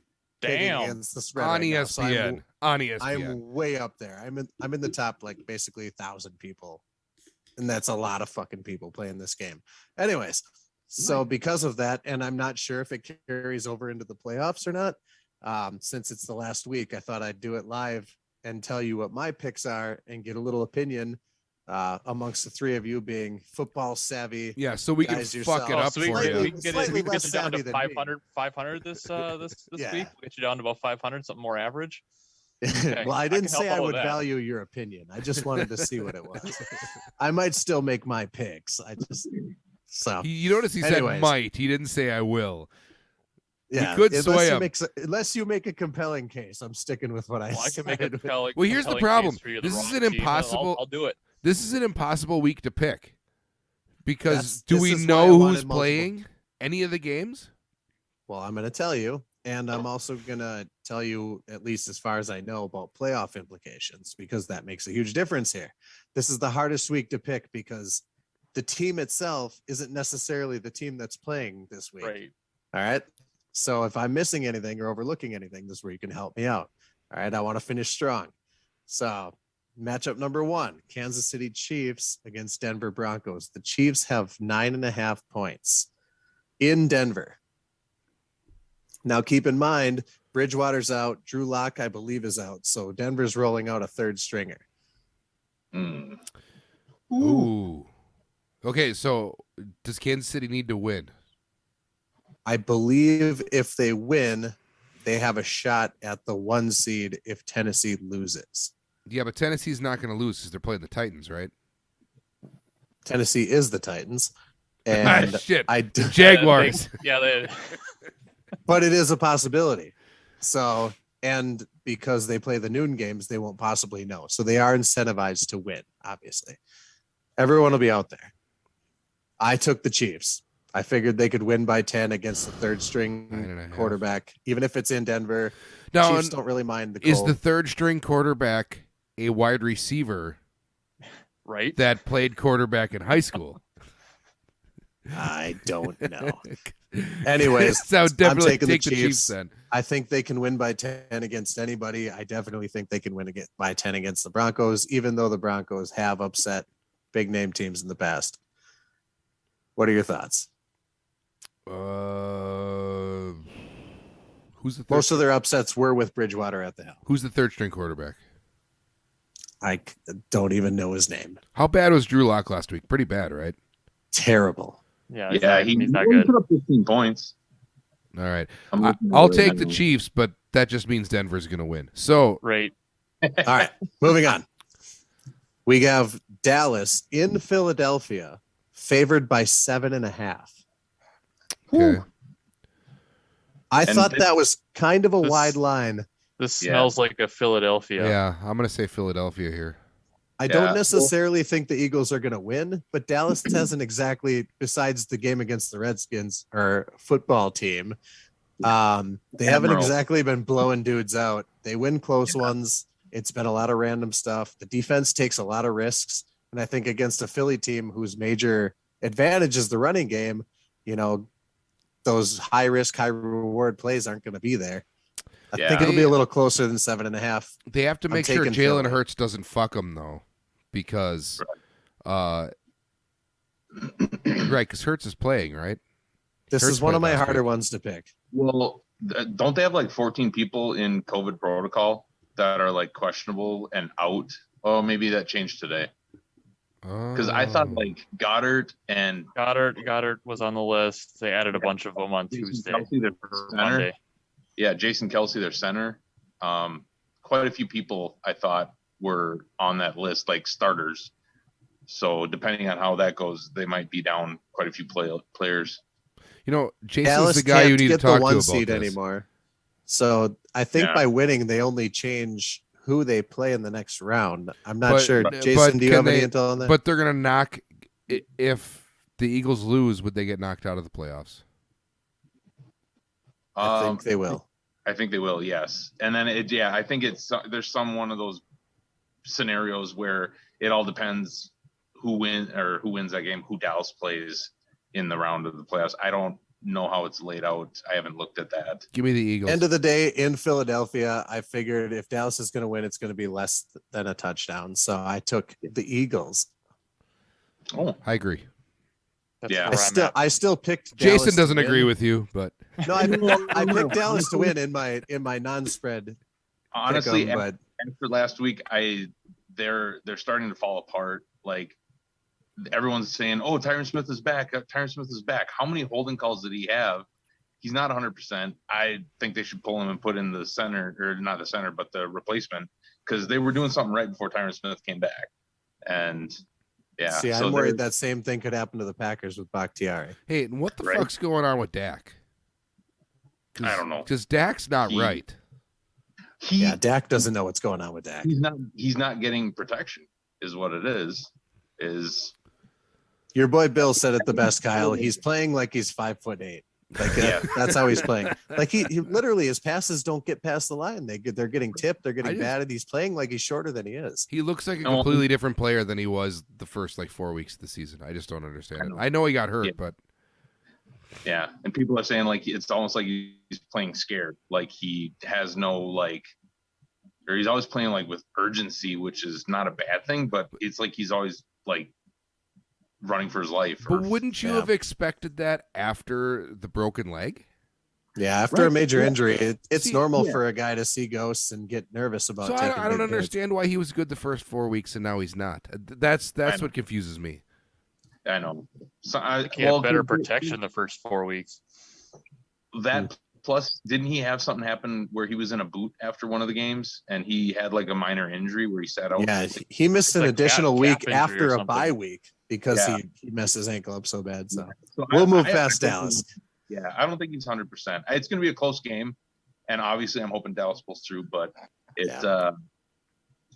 picking Damn. against the spread on right now. So ESPN. On E ESPN. I'm way up there. I'm in the top, like, basically 1,000 people, and that's a lot of fucking people playing this game. Anyways, so because of that, and I'm not sure if it carries over into the playoffs or not. Since it's the last week, I thought I'd do it live and tell you what my picks are and get a little opinion amongst the three of you being football savvy. Yeah, so we can guys fuck it yourself. up So for we you. can get Slightly it less down to savvy than me. 500 this Yeah. week. Get you down to about 500, something more average. Okay, Well, I I didn't can help say I out with would that. value your opinion. I just wanted to see what it was. I might still make my picks. You notice he Anyways. said might. He didn't say I will. Yeah, could sway him. unless you make a compelling case, I'm sticking with what I Well, I can make said. a compelling. Well, here's the compelling problem. case for you, This the is wrong an team, and impossible- I'll do it. This is an impossible week to pick because This do we is why I know wanted who's multiple. playing any of the games? Well, I'm going to tell you, and I'm also going to tell you, at least as far as I know, about playoff implications, because that makes a huge difference here. This is the hardest week to pick because the team itself isn't necessarily the team that's playing this week. Right. All right. So if I'm missing anything or overlooking anything, this is where you can help me out. All right. I want to finish strong. So matchup number 1, Kansas City Chiefs against Denver Broncos. The Chiefs have 9.5 points in Denver. Now, keep in mind, Bridgewater's out. Drew Lock, I believe, is out. So Denver's rolling out a third stringer. Ooh. Okay, so does Kansas City need to win? I believe if they win, they have a shot at the 1 seed if Tennessee loses. Yeah, but Tennessee's not going to lose because they're playing the Titans, right? Tennessee is the Titans. And Shit. I do, Jaguars. but it is a possibility. So, and because they play the noon games, they won't possibly know. So they are incentivized to win, obviously. Everyone will be out there. I took the Chiefs. I figured they could win by 10 against the third string 9.5. quarterback, even if it's in Denver. Now, Chiefs don't really mind the cold. is the third string quarterback a wide receiver Right. that played quarterback in high school? I don't know. Anyways, so definitely taking take the the Chiefs Chiefs. then. I think they can win by 10 against anybody. I definitely think they can win by 10 against the Broncos, even though the Broncos have upset big name teams in the past. What are your thoughts? Who's the third? Most of their upsets were with Bridgewater at the helm. Who's the third string quarterback? I don't even know his name. How bad was Drew Lock last week? Pretty bad, right? Terrible. Yeah. He's not only good. put up 15 points. All right. I'm looking I'll at it take right the now. Chiefs, but that just means Denver's going to win. So, Right. All right, moving on. We have Dallas in Philadelphia, favored by 7.5. okay. I And thought this- that was kind of a this- wide line. This Yeah. smells like a Philadelphia. Yeah, I'm going to say Philadelphia here. I Yeah, don't well- necessarily think the Eagles are going to win, but Dallas hasn't exactly, besides the game against the Redskins or football team, they haven't Admiral. exactly been blowing dudes out. They win close ones. It's been a lot of random stuff. The defense takes a lot of risks. And I think against a Philly team whose major advantage is the running game, those high risk, high reward plays aren't going to be there. I Yeah. think it'll be a little closer than 7.5. They have to I'm make sure taking Jalen Philly. Hurts doesn't fuck them, though, because, right, because Hurts is playing, right? This Hurts is one of played my last harder week. ones to pick. Well, don't they have like 14 people in COVID protocol that are like questionable and out? Oh, maybe that changed today. because I thought Oh. like Goddard and Goddard was on the list. They added a bunch of them on Jason Tuesday Kelce, their or center. Monday. Yeah, Jason Kelsey, their center. Quite a few people I thought were on that list, like starters. So depending on how that goes, they might be down quite a few players. You know, Jason's Dallas the guy you can't need to get the talk to one about seed this. anymore. So I think Yeah. by winning, they only change who they play in the next round. I'm not But- sure. but Jason, do you can have any they- intel on that? But they're gonna knock. If the Eagles lose, would they get knocked out of the playoffs? I think they will. I think they will, yes. And then I think there's some one of those scenarios where it all depends who wins that game, who Dallas plays in the round of the playoffs. I don't know how it's laid out. I haven't looked at that. Give me the Eagles. End of the day in Philadelphia, I figured if Dallas is going to win, it's going to be less than a touchdown. So I took the Eagles. Oh, I agree. That's Yeah. where I'm at. I still picked Dallas Jason to doesn't agree win. with you, but No, I picked Dallas to win in my non-spread. honestly, pick 'em, but after last week, they're starting to fall apart. Like everyone's saying, "Oh, Tyron Smith is back. Tyron Smith is back." How many holding calls did he have? He's not 100%. I think they should pull him and put in the center, or not the center, but the replacement, because they were doing something right before Tyron Smith came back. And yeah, see, so I'm worried they're- that same thing could happen to the Packers with Bakhtiari. hey, and what the Right. fuck's going on with Dak? I don't know. Because Dak's not He- right. Yeah, Dak doesn't know what's going on with Dak. he's not getting protection, is what it is. Your boy Bill said it the best, Kyle. He's playing like he's 5'8". Like Yeah. that's how he's playing. Like he literally his passes don't get past the line. They're getting tipped. They're getting just- batted. He's playing like he's shorter than he is. He looks like a No. completely different player than he was the first 4 weeks of the season. I just don't understand I it. know. I know he got hurt, Yeah. but Yeah, and people are saying like it's almost like he's playing scared, like he has no or he's always playing like with urgency, which is not a bad thing, but it's like he's always like running for his life. but wouldn't you yeah. have expected that after the broken leg? Yeah, after a Right, major yeah. injury, it's See, normal yeah. for a guy to see ghosts and get nervous about So taking I don't big hits. understand why he was good the first 4 weeks and now he's not. That's know. what confuses me. I know. So He had better protection the first 4 weeks. That plus, didn't he have something happen where he was in a boot after one of the games and he had like a minor injury where he sat out? Yeah, he missed an like additional calf week injury or after a something. bye week because Yeah. he messed his ankle up so bad. So So we'll move I past think Dallas. Yeah, I don't think he's 100%. It's going to be a close game, and obviously, I'm hoping Dallas pulls through. But it's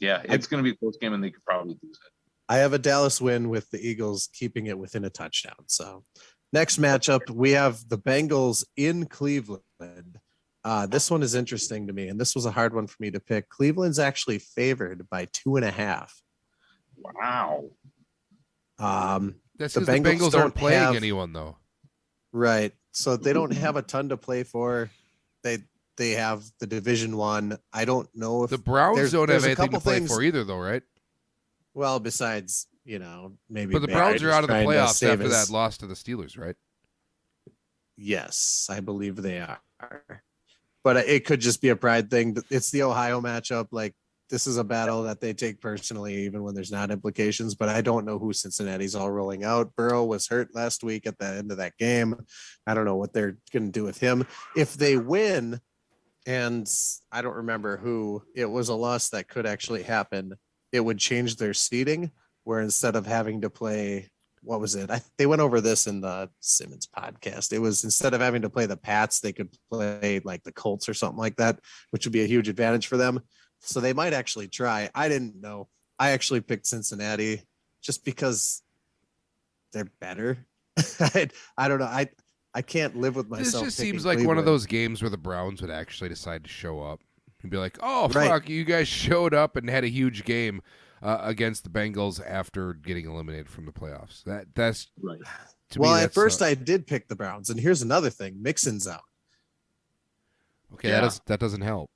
it's going to be a close game, and they could probably lose it. I have a Dallas win with the Eagles keeping it within a touchdown. So next matchup, we have the Bengals in Cleveland. This one is interesting to me, and this was a hard one for me to pick. Cleveland's actually favored by 2.5. Wow. That's The because the Bengals Bengals don't aren't playing have- anyone though. Right. So they don't have a ton to play for. They have the Division One. I don't know if The Browns there's- don't have there's a anything to couple play things- for either, though, right? well, besides, maybe. But the Baker Browns are just out of the trying to playoffs save after his- that loss to the Steelers, right? Yes, I believe they are. But it could just be a pride thing. It's the Ohio matchup. Like, this is a battle that they take personally, even when there's not implications. But I don't know who Cincinnati's all rolling out. Burrow was hurt last week at the end of that game. I don't know what they're going to do with him. If they win, and I don't remember who, it was a loss that could actually happen. It would change their seating, where instead of having to play, what was it? They went over this in the Simmons podcast. It was instead of having to play the Pats, they could play like the Colts or something like that, which would be a huge advantage for them. So they might actually try. I didn't know. I actually picked Cincinnati just because they're better. I don't know. I can't live with This myself. just picking seems like one of Cleveland. those games where the Browns would actually decide to show up and be like, "Oh Right. fuck, you guys showed up and had a huge game against the Bengals after getting eliminated from the playoffs." That's Right. to Well, me, at that's, first I did pick the Browns, and here's another thing: Mixon's out. okay. Yeah. That doesn't help.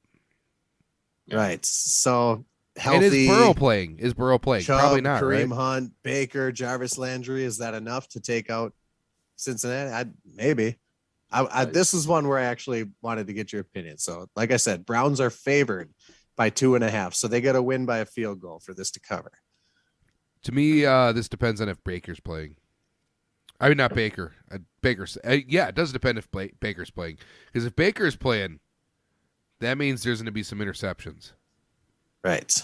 Yeah. Right. So And healthy. is Burrow playing? Probably Chubb, not. Kareem Right? Hunt, Baker, Jarvis Landry. Is that enough to take out Cincinnati? Maybe. This is one where I actually wanted to get your opinion. So, like I said, Browns are favored by 2.5, so they got to win by a field goal for this to cover. To me, this depends on if Baker's playing. I mean, not Baker. Baker's. Yeah, it does depend if Baker's playing. Because if Baker's playing, that means there's going to be some interceptions. Right.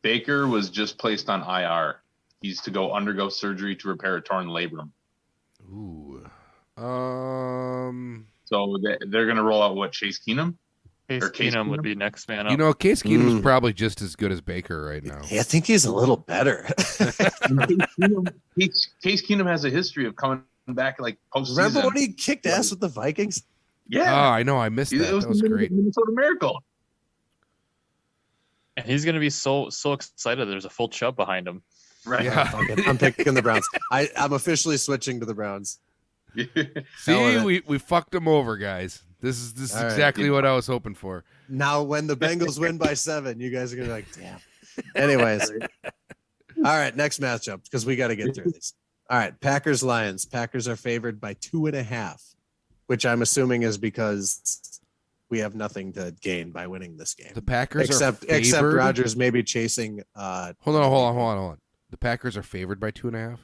Baker was just placed on IR. He's to go undergo surgery to repair a torn labrum. Ooh. So they're going to roll out what, Chase Keenum? Case Or Case Keenum would Keenum? be next man up. You know, Case Keenum's Mm. probably just as good as Baker right now. Yeah, I think he's a little better. Case Keenum has a history of coming back like postseason. Remember when he kicked ass with the Vikings? Oh, Yeah. I know. I missed that. It was That was the great. Minnesota Miracle. and he's going to be so excited. There's a full Chubb behind him. Right. Yeah. Fuck it. I'm picking the Browns. I'm officially switching to the Browns. See, we fucked him over, guys. This is All right. exactly what I was hoping for. Now, when the Bengals win by 7, you guys are gonna be like, damn. Anyways, all right, next matchup because we got to get through this. All right, Packers Lions. Packers are favored by 2.5, which I'm assuming is because we have nothing to gain by winning this game. The Packers Except are favored. Rodgers maybe chasing. Hold on. The Packers are favored by 2.5.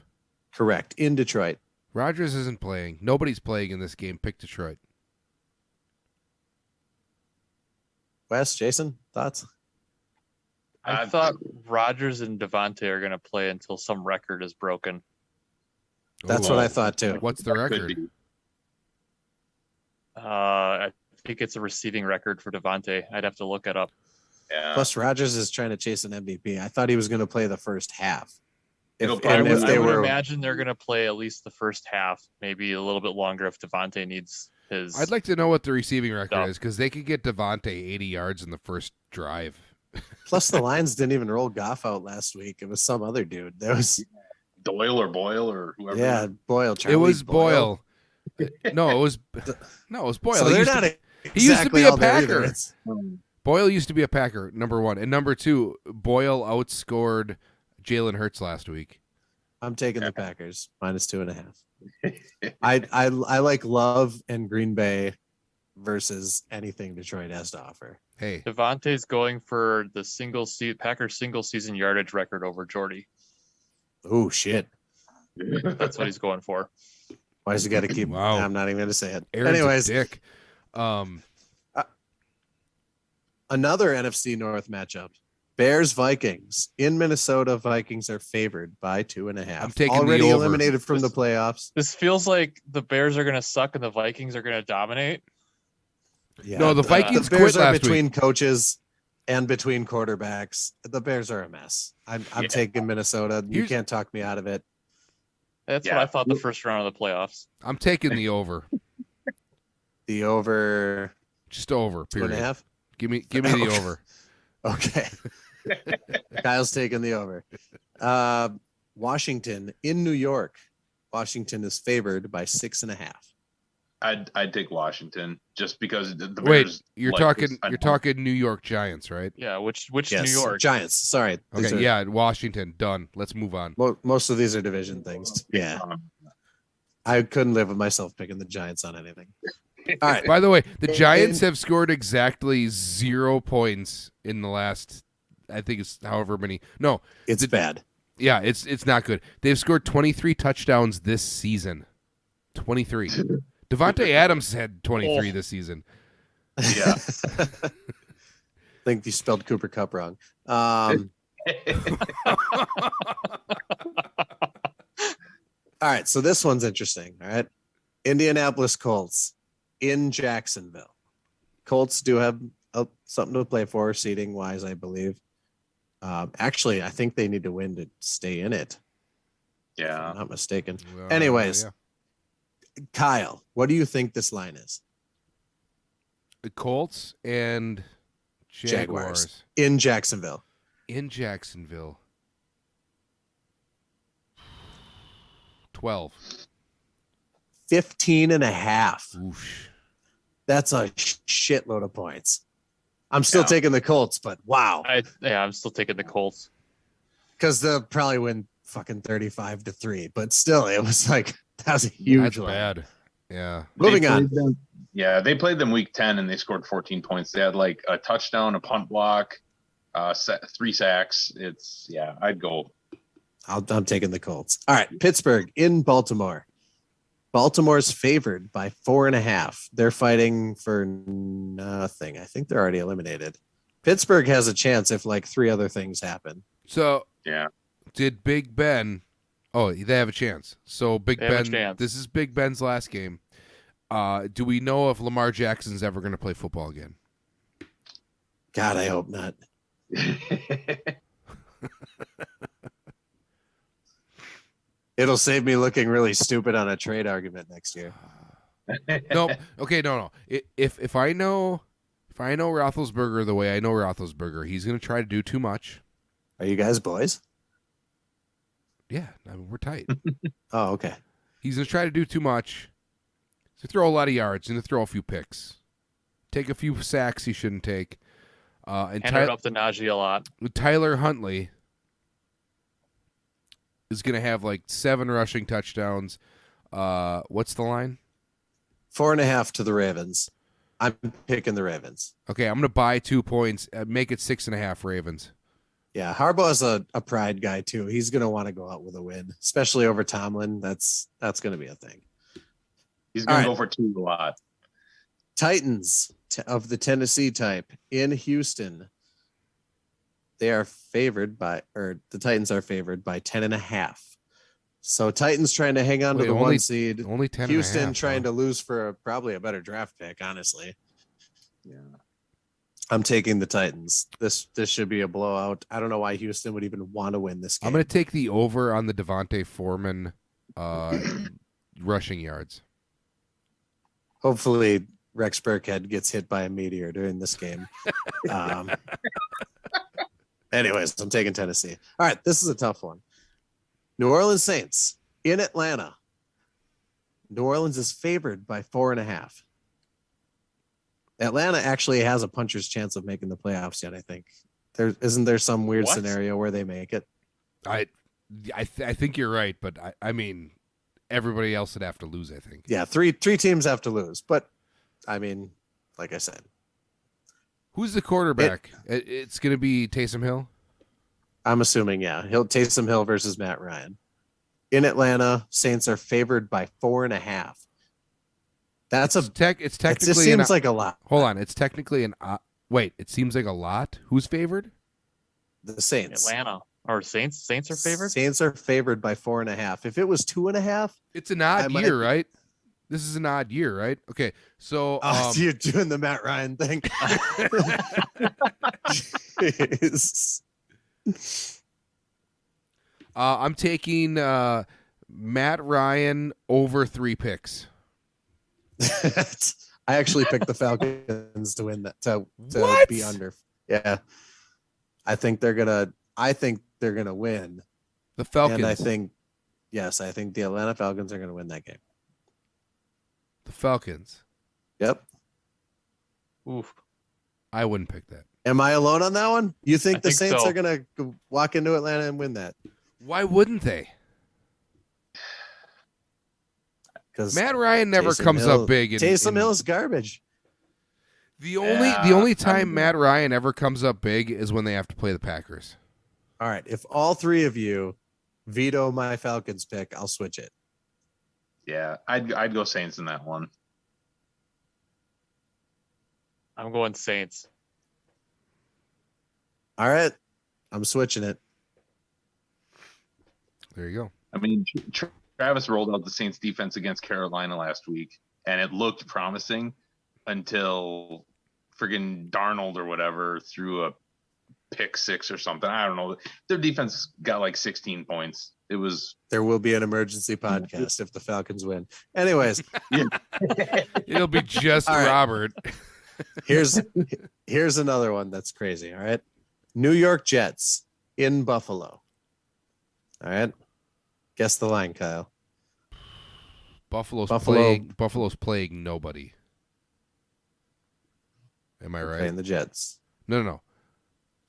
Correct, in Detroit. Rodgers isn't playing. Nobody's playing in this game. Pick Detroit. Wes, Jason, thoughts? I thought Rodgers and Devontae are going to play until some record is broken. That's Ooh. what I thought too. What's the record? I think it's a receiving record for Devontae. I'd have to look it up. Yeah. Plus, Rodgers is trying to chase an MVP. I thought he was going to play the first half. It'll If, probably and if win. they I would were, imagine they're going to play at least the first half, maybe a little bit longer if Devontae needs his. I'd like to know what the receiving record No. is because they could get Devontae 80 yards in the first drive. plus the Lions didn't even roll Goff out last week. It was some other dude. That was Doyle or Boyle or whoever. yeah, Boyle. It Charlie was Boyle. No, it was Boyle. So He they're used to not he used to exactly be a all there either. Packer. It's- Boyle used to be a Packer, number one. And number two, Boyle outscored Jalen Hurts last week. I'm taking the Packers -2.5. I like Love and Green Bay versus anything Detroit has to offer. Hey, Devontae's going for the Packers single season yardage record over Jordy. Oh shit! That's what he's going for. Why does he got to keep? Wow. I'm not even going to say it. Aaron's Anyways, a dick. another NFC North matchup. Bears Vikings in Minnesota. Vikings are favored by 2.5. I'm taking the already over. eliminated from the playoffs. This feels like the Bears are going to suck and the Vikings are going to dominate. Yeah, No, the Vikings the Bears quit are last between week. coaches and between quarterbacks. The Bears are a mess. I'm Yeah. taking Minnesota. You Here's- can't talk me out of it. That's what Yeah. I thought the first round of the playoffs. I'm taking the over. The over Just over. 2.5. Period. Give me the Okay. over. Okay. Kyle's taking the over. Washington in New York. Washington is favored by 6.5. I'd take Washington just because the Wait, Bears. you're like talking this. I you're don't- talking New York Giants, right? Yeah, which New Yes, York? Giants. Sorry. These Okay, are- yeah, Washington. Done. Let's move on. Most of these are division things. Yeah. I couldn't live with myself picking the Giants on anything. All right. By the way, the And- Giants have scored exactly 0 points in the last, I think it's however many. No, It's bad. yeah, it's not good. They've scored 23 touchdowns this season. 23. Devontae Adams had 23 this season. Yeah. I think you spelled Cooper Cup wrong. All right, so this one's interesting. All right, Indianapolis Colts in Jacksonville. Colts do have something to play for, seating wise, I believe. Actually, I think they need to win to stay in it. If Yeah. I'm not mistaken. Well, Anyways, yeah. Kyle, what do you think this line is? The Colts and Jaguars, In Jacksonville. in Jacksonville. 12. 15.5. Oosh. That's a shitload of points. I'm still Yeah. taking the Colts, but wow. I'm still taking the Colts. Because they'll probably win fucking 35-3. But still, it was like that was a huge That's line. bad. Yeah. Moving They on. played them- Yeah, they played them week 10 and they scored 14 points. They had like a touchdown, a punt block, 3 sacks. I'd go. I'm taking the Colts. All right, Pittsburgh in Baltimore. Baltimore's favored by 4.5. They're fighting for nothing. I think they're already eliminated. Pittsburgh has a chance if like 3 other things happen. So Yeah. did Big Ben? Oh, they have a chance. So Big They have a Ben. chance. This is Big Ben's last game. Do we know if Lamar Jackson's ever going to play football again? God, I hope not. It'll save me looking really stupid on a trade argument next year. No. Okay. No. If I know Roethlisberger the way I know Roethlisberger, he's going to try to do too much. Are you guys boys? Yeah, I mean, we're tight. Oh, okay. He's going to try to do too much. He's going to throw a lot of yards. He's going to throw a few picks. Take a few sacks he shouldn't take. And Hand it up to Najee a lot. Tyler Huntley is going to have like 7 rushing touchdowns. What's the line? 4.5 to the Ravens. I'm picking the Ravens. Okay, I'm going to buy 2 points. Make it 6.5 Ravens. Yeah, Harbaugh's a pride guy too. He's going to want to go out with a win, especially over Tomlin. That's going to be a thing. He's going All to right. go for 2 a lot. Titans of the Tennessee type in Houston. They are favored by, or the Titans are favored by 10.5. So Titans trying to hang on to Wait, the only- 1 seed. Only 10. Houston trying to lose for probably a better draft pick, honestly. Yeah. I'm taking the Titans. This should be a blowout. I don't know why Houston would even want to win this game. I'm going to take the over on the Devontae Foreman rushing yards. Hopefully Rex Burkhead gets hit by a meteor during this game. Anyways, I'm taking Tennessee. All right, this is a tough one. New Orleans Saints in Atlanta. New Orleans is favored by 4.5. Atlanta actually has a puncher's chance of making the playoffs yet, I think. Isn't there some weird What? scenario where they make it? I think you're right, but I mean, everybody else would have to lose, I think. Yeah, three teams have to lose. But I mean, like I said, Who's the quarterback? It's going to be Taysom Hill? I'm assuming, yeah. Taysom Hill versus Matt Ryan. In Atlanta, Saints are favored by 4.5. That's It's it just technically seems like a lot. Hold on, it's technically an wait, it seems like a lot. Who's favored? The Saints. Atlanta or Saints. Saints are favored. Saints are favored by 4.5. If it was 2.5, It's an odd I might- year, right? This is an odd year, right? Okay. So so you're doing the Matt Ryan thing. Jeez. I'm taking Matt Ryan over 3 picks. I actually picked the Falcons to win that to What? be under. Yeah. I think they're gonna win. The Falcons. And I think the Atlanta Falcons are gonna win that game. the Falcons. Yep. Oof. I wouldn't pick that. Am I alone on that one? You think I the think Saints so. are gonna walk into Atlanta and win that? Why wouldn't they? Because Matt Ryan never Taysom comes Hill- up big. Taysom Hill's garbage. The only Yeah, time Matt Ryan ever comes up big is when they have to play the Packers. All right. If all 3 of you veto my Falcons pick, I'll switch it. Yeah, I'd go Saints in that one. I'm going Saints. All right. I'm switching it. There you go. I mean, Travis rolled out the Saints defense against Carolina last week, and it looked promising until friggin' Darnold or whatever threw a pick 6 or something. I don't know. Their defense got like 16 points. It was There will be an emergency podcast if the Falcons win. Anyways, It'll be just All right. Robert. here's another one that's crazy. All right. New York Jets in Buffalo. All right. Guess the line, Kyle. Buffalo's Buffalo- playing nobody. Am I right? Playing the Jets. No.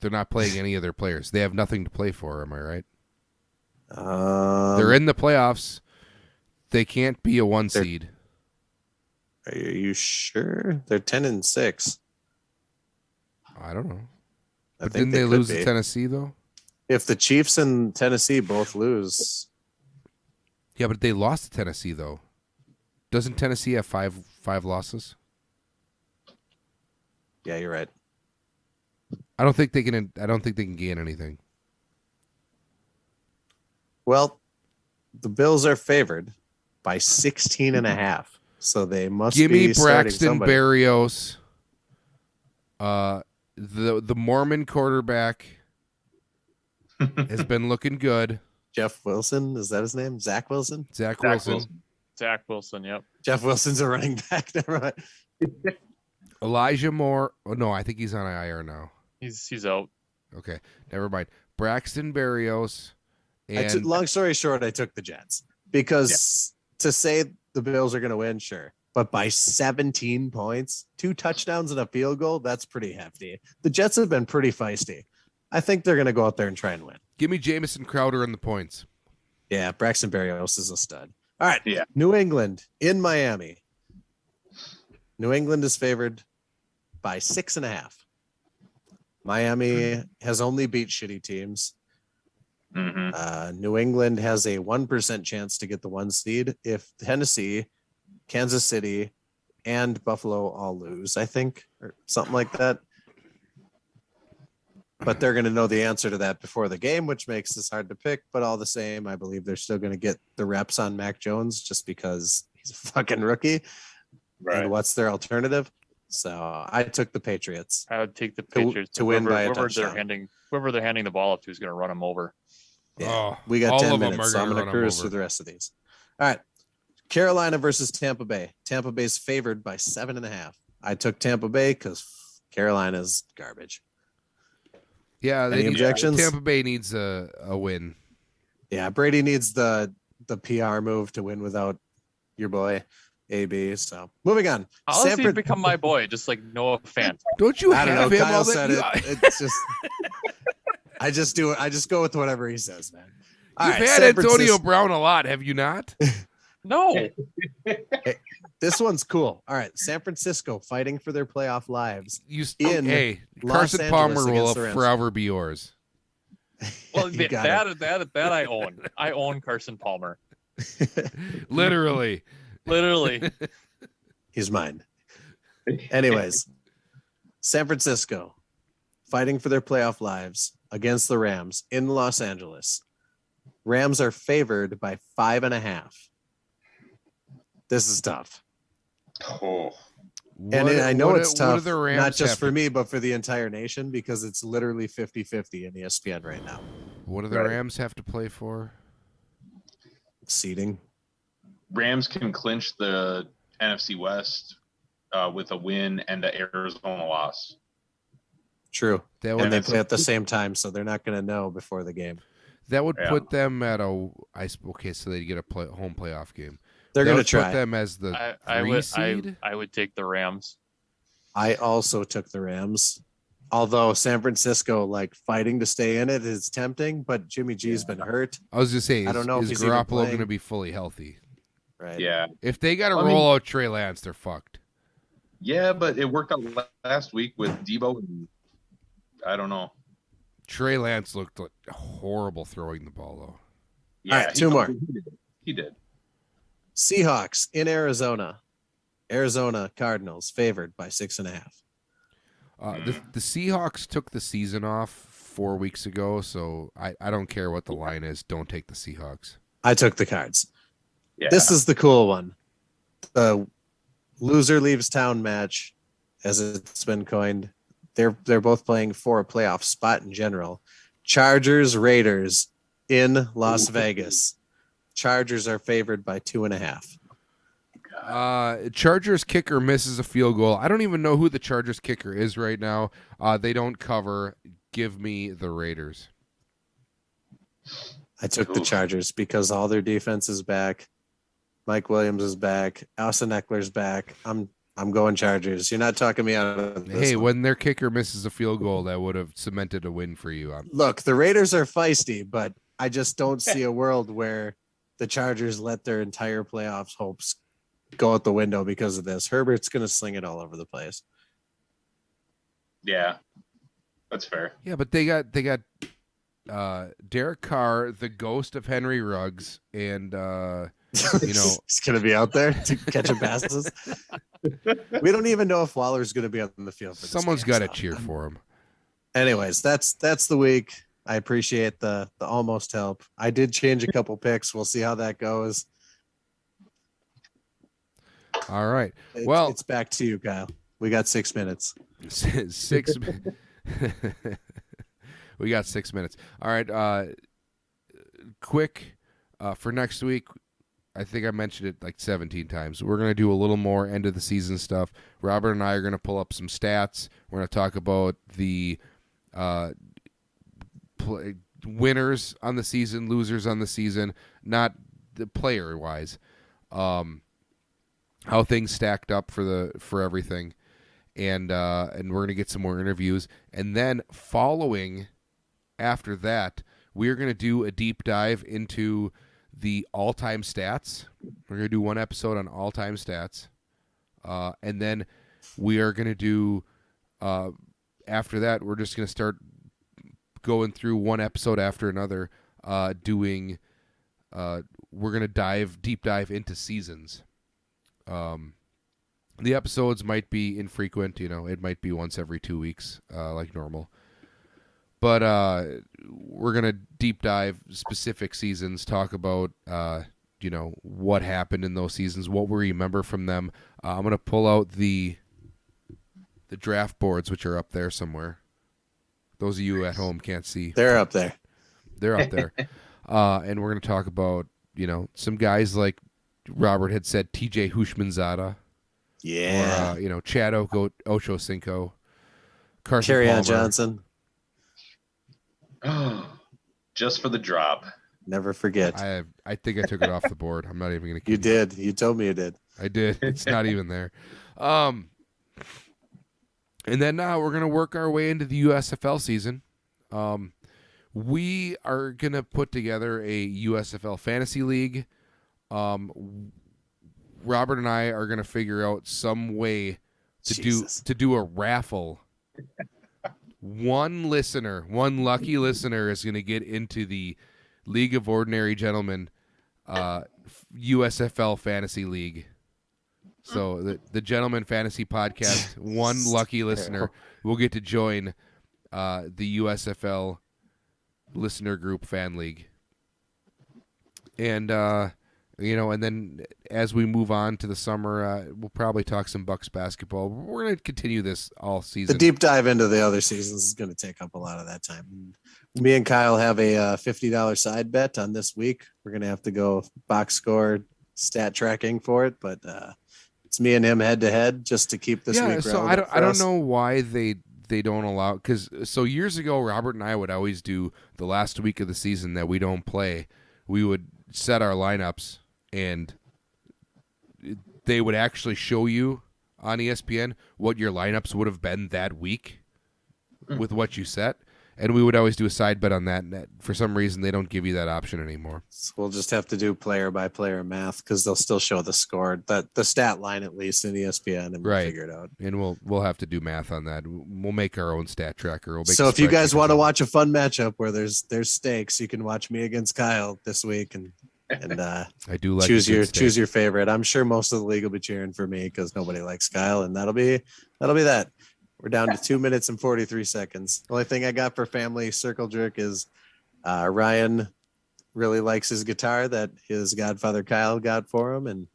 They're not playing any of their players. They have nothing to play for. Am I right? They're in the playoffs. They can't be a 1 they're- seed. Are you sure? They're 10-6. I don't know. I But think didn't they could lose be. to Tennessee though? If the Chiefs and Tennessee both lose, Yeah, but they lost to Tennessee though. Doesn't Tennessee have five losses? yeah, you're right. I don't think they can. I don't think they can gain anything. Well, the Bills are favored by 16 and a half. So they must Give be me starting Braxton somebody. Berrios, the Mormon quarterback has been looking good. Jeff Wilson, is that his name? Zach Wilson? Zach Wilson. Zach Wilson. Yep. Jeff Wilson's a running back. Never mind. Elijah Moore. Oh no, I think he's on IR now. He's out. Okay, never mind. Braxton Berrios. And Long story short, I took the Jets because to say the Bills are going to win, sure. But by 17 points, 2 touchdowns and a field goal, that's pretty hefty. The Jets have been pretty feisty. I think they're going to go out there and try and win. give me Jamison Crowder and the points. Yeah, Braxton Berrios is a stud. All right. Yeah. New England in Miami. New England is favored by 6.5. Miami has only beat shitty teams. New England has a 1% chance to get the 1 seed if Tennessee, Kansas City, and Buffalo all lose, I think, or something like that. But they're going to know the answer to that before the game, which makes this hard to pick. But all the same, I believe they're still going to get the reps on Mac Jones just because he's a fucking rookie. Right. And what's their alternative? So I took the Patriots. I would take the Patriots to win by a whoever touchdown. whoever they're handing the ball up to is going to run them over. Yeah, Oh, we got all 10 of 'em minutes, are so I'm gonna going to run 'em cruise over. through the rest of these. All right. Carolina versus Tampa Bay. Tampa Bay's favored by 7.5. I took Tampa Bay because Carolina's garbage. Yeah, Any objections? Tampa Bay needs a win. Yeah, Brady needs the PR move to win without your boy AB. So moving on. Honestly, Sanford- become my boy, just like Noah Fant. Don't you I don't know. have him Kyle all that? said it. It's just I just do it. I just go with whatever he says, man. All You've right, had San Antonio Francisco- Brown a lot, have you not? No, This one's cool. All right, San Francisco fighting for their playoff lives. Hey, Los Carson Angeles Palmer will against the Rams. forever be yours. well You got it. that I own. I own Carson Palmer. Literally. Literally. He's mine. Anyways, San Francisco fighting for their playoff lives against the Rams in Los Angeles. Rams are favored by 5.5. This is tough. Oh, And I know it's what tough, do the Rams not just have for to- me, but for the entire nation, because it's literally 50-50 in ESPN right now. What do the Right. Rams have to play for? Seeding. Rams can clinch the NFC West with a win and an Arizona loss. True. That And would they that's- play at the same time, so they're not going to know before the game. Yeah. put them at okay, so they get a home playoff game. They're That going to would try. put them as the I 3 would seed. I would take the Rams. I also took the Rams. Although San Francisco, like fighting to stay in it, is tempting, but Jimmy G's been hurt, I was just saying, I don't know if is he's even Garoppolo going to playing. be fully healthy? right? Yeah. If they got to I mean- roll out Trey Lance, they're fucked. Yeah, but it worked out last week with Debo. And I don't know. Trey Lance looked like horrible throwing the ball, though. Yeah, right, 2 more. He did. Seahawks in Arizona. Arizona Cardinals favored by 6.5. The Seahawks took the season off 4 weeks ago, so I don't care what the line is. Don't take the Seahawks. I took the Cards. Yeah. This is the cool one. The loser leaves town match, as it's been coined. They're both playing for a playoff spot in general. Chargers Raiders in Las Vegas. Chargers are favored by 2.5. Chargers kicker misses a field goal. I don't even know who the Chargers kicker is right now. They don't cover. Give me the Raiders. I took the Oof. Chargers because all their defense is back. Mike Williams is back. Austin Eckler's back. I'm going Chargers. You're not talking me out of this Hey, one. when their kicker misses a field goal, that would have cemented a win for you. Look, the Raiders are feisty, but I just don't see a world where the Chargers let their entire playoffs hopes go out the window because of this. Herbert's going to sling it all over the place. Yeah. That's fair. Yeah, but they got Derek Carr, the ghost of Henry Ruggs, and he's going to be out there to catching passes. We don't even know if Waller's going to be on the field. For someone's got to cheer for him. Anyways, that's the week. I appreciate the almost help. I did change a couple picks. We'll see how that goes. All right. It's back to you, Kyle. We got 6 minutes. 6 We got 6 minutes. All right. Quick for next week. I think I mentioned it like 17 times. We're going to do a little more end of the season stuff. Robert and I are going to pull up some stats. We're going to talk about the winners on the season, losers on the season, not the player wise. How things stacked up for everything. And we're going to get some more interviews. And then following after that, we're going to do a deep dive into the all-time stats. We're going to do one episode on all-time stats. And then we are going to do, after that, we're just going to start going through one episode after another, we're going to deep dive into seasons. The episodes might be infrequent, it might be once every 2 weeks, like normal. But we're going to deep dive specific seasons, talk about, what happened in those seasons, what we remember from them. I'm going to pull out the draft boards, which are up there somewhere. Those of you at home can't see. They're up there. They're up there. And we're going to talk about, some guys like Robert had said, TJ Hushmanzada. Yeah. Or, Chad Ochocinco. Carson Kerryon Palmer. Johnson. Oh, just for the drop. Never forget. I think I took it off the board. I'm not even going to. You did. You told me you did. I did. It's not even there. And then now we're going to work our way into the USFL season. We are going to put together a USFL fantasy league. Robert and I are going to figure out some way to do a raffle. One lucky listener is going to get into the League of Ordinary Gentlemen USFL Fantasy League. So the Gentleman Fantasy Podcast, one lucky listener will get to join the USFL Listener Group Fan League. And and then as we move on to the summer, we'll probably talk some Bucks basketball. We're going to continue this all season. The deep dive into the other seasons is going to take up a lot of that time. Me and Kyle have a $50 side bet on this week. We're going to have to go box score stat tracking for it, but it's me and him head to head just to keep this week so relevant. I don't know why they don't allow, because so years ago Robert and I would always do the last week of the season that we don't play. We would set our lineups, and they would actually show you on ESPN what your lineups would have been that week with what you set. And we would always do a side bet on that. And for some reason, they don't give you that option anymore. So we'll just have to do player by player math because they'll still show the score, the stat line at least in ESPN, and we'll figure it out. And we'll have to do math on that. We'll make our own stat tracker. So if you guys want to watch a fun matchup where there's stakes, you can watch me against Kyle this week and I do like choose your favorite. I'm sure most of the league will be cheering for me because nobody likes Kyle, and that'll be that. We're down to 2 minutes and 43 seconds. The only thing I got for family circle jerk is Ryan really likes his guitar that his godfather Kyle got for him, and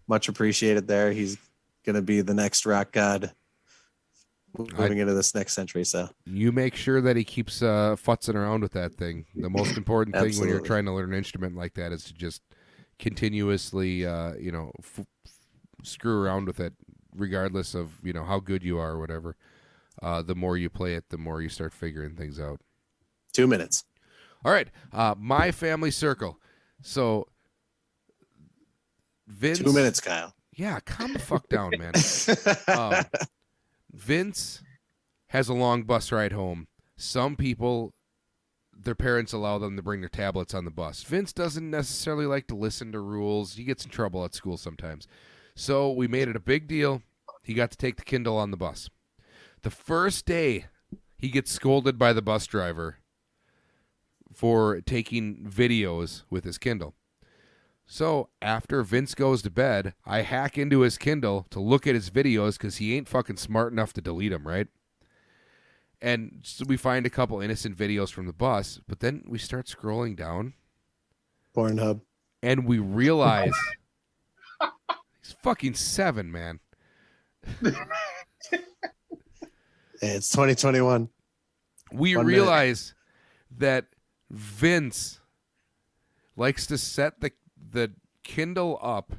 much appreciated there. He's going to be the next rock god moving into this next century. So you make sure that he keeps futzing around with that thing. The most important thing when you're trying to learn an instrument like that is to just continuously, screw around with it, regardless of, how good you are or whatever. The more you play it, the more you start figuring things out. 2 minutes. All right. My family circle. So Vince. 2 minutes, Kyle. Yeah, calm the fuck down, man. Vince has a long bus ride home. Some people, their parents allow them to bring their tablets on the bus. Vince doesn't necessarily like to listen to rules. He gets in trouble at school sometimes. So we made it a big deal. He got to take the Kindle on the bus. The first day, he gets scolded by the bus driver. for taking videos with his Kindle. So after Vince goes to bed, I hack into his Kindle to look at his videos because he ain't fucking smart enough to delete them, right? And so we find a couple innocent videos from the bus, but then we start scrolling down Pornhub. and we realize he's fucking 7, man. Hey, it's 2021. We 1 minute. realize that Vince likes to set the Kindle up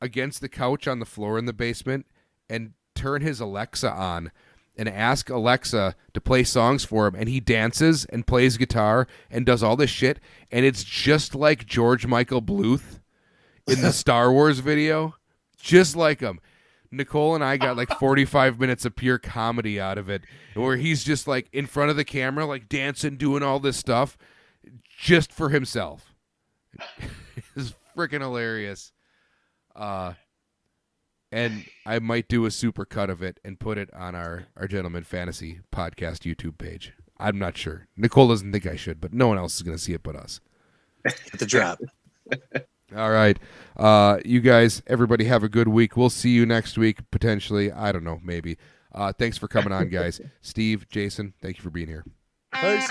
against the couch on the floor in the basement and turn his Alexa on and ask Alexa to play songs for him, and he dances and plays guitar and does all this shit, and it's just like George Michael Bluth in the Star Wars video, just like him. Nicole and I got like 45 minutes of pure comedy out of it, where he's just like in front of the camera, like dancing, doing all this stuff just for himself. It's freaking hilarious. And I might do a super cut of it and put it on our Gentleman Fantasy podcast YouTube page. I'm not sure. Nicole doesn't think I should, but no one else is going to see it but us. Hit the drop. All right. You guys, everybody have a good week. We'll see you next week, potentially. I don't know, maybe. Thanks for coming on, guys. Steve, Jason, thank you for being here. Peace.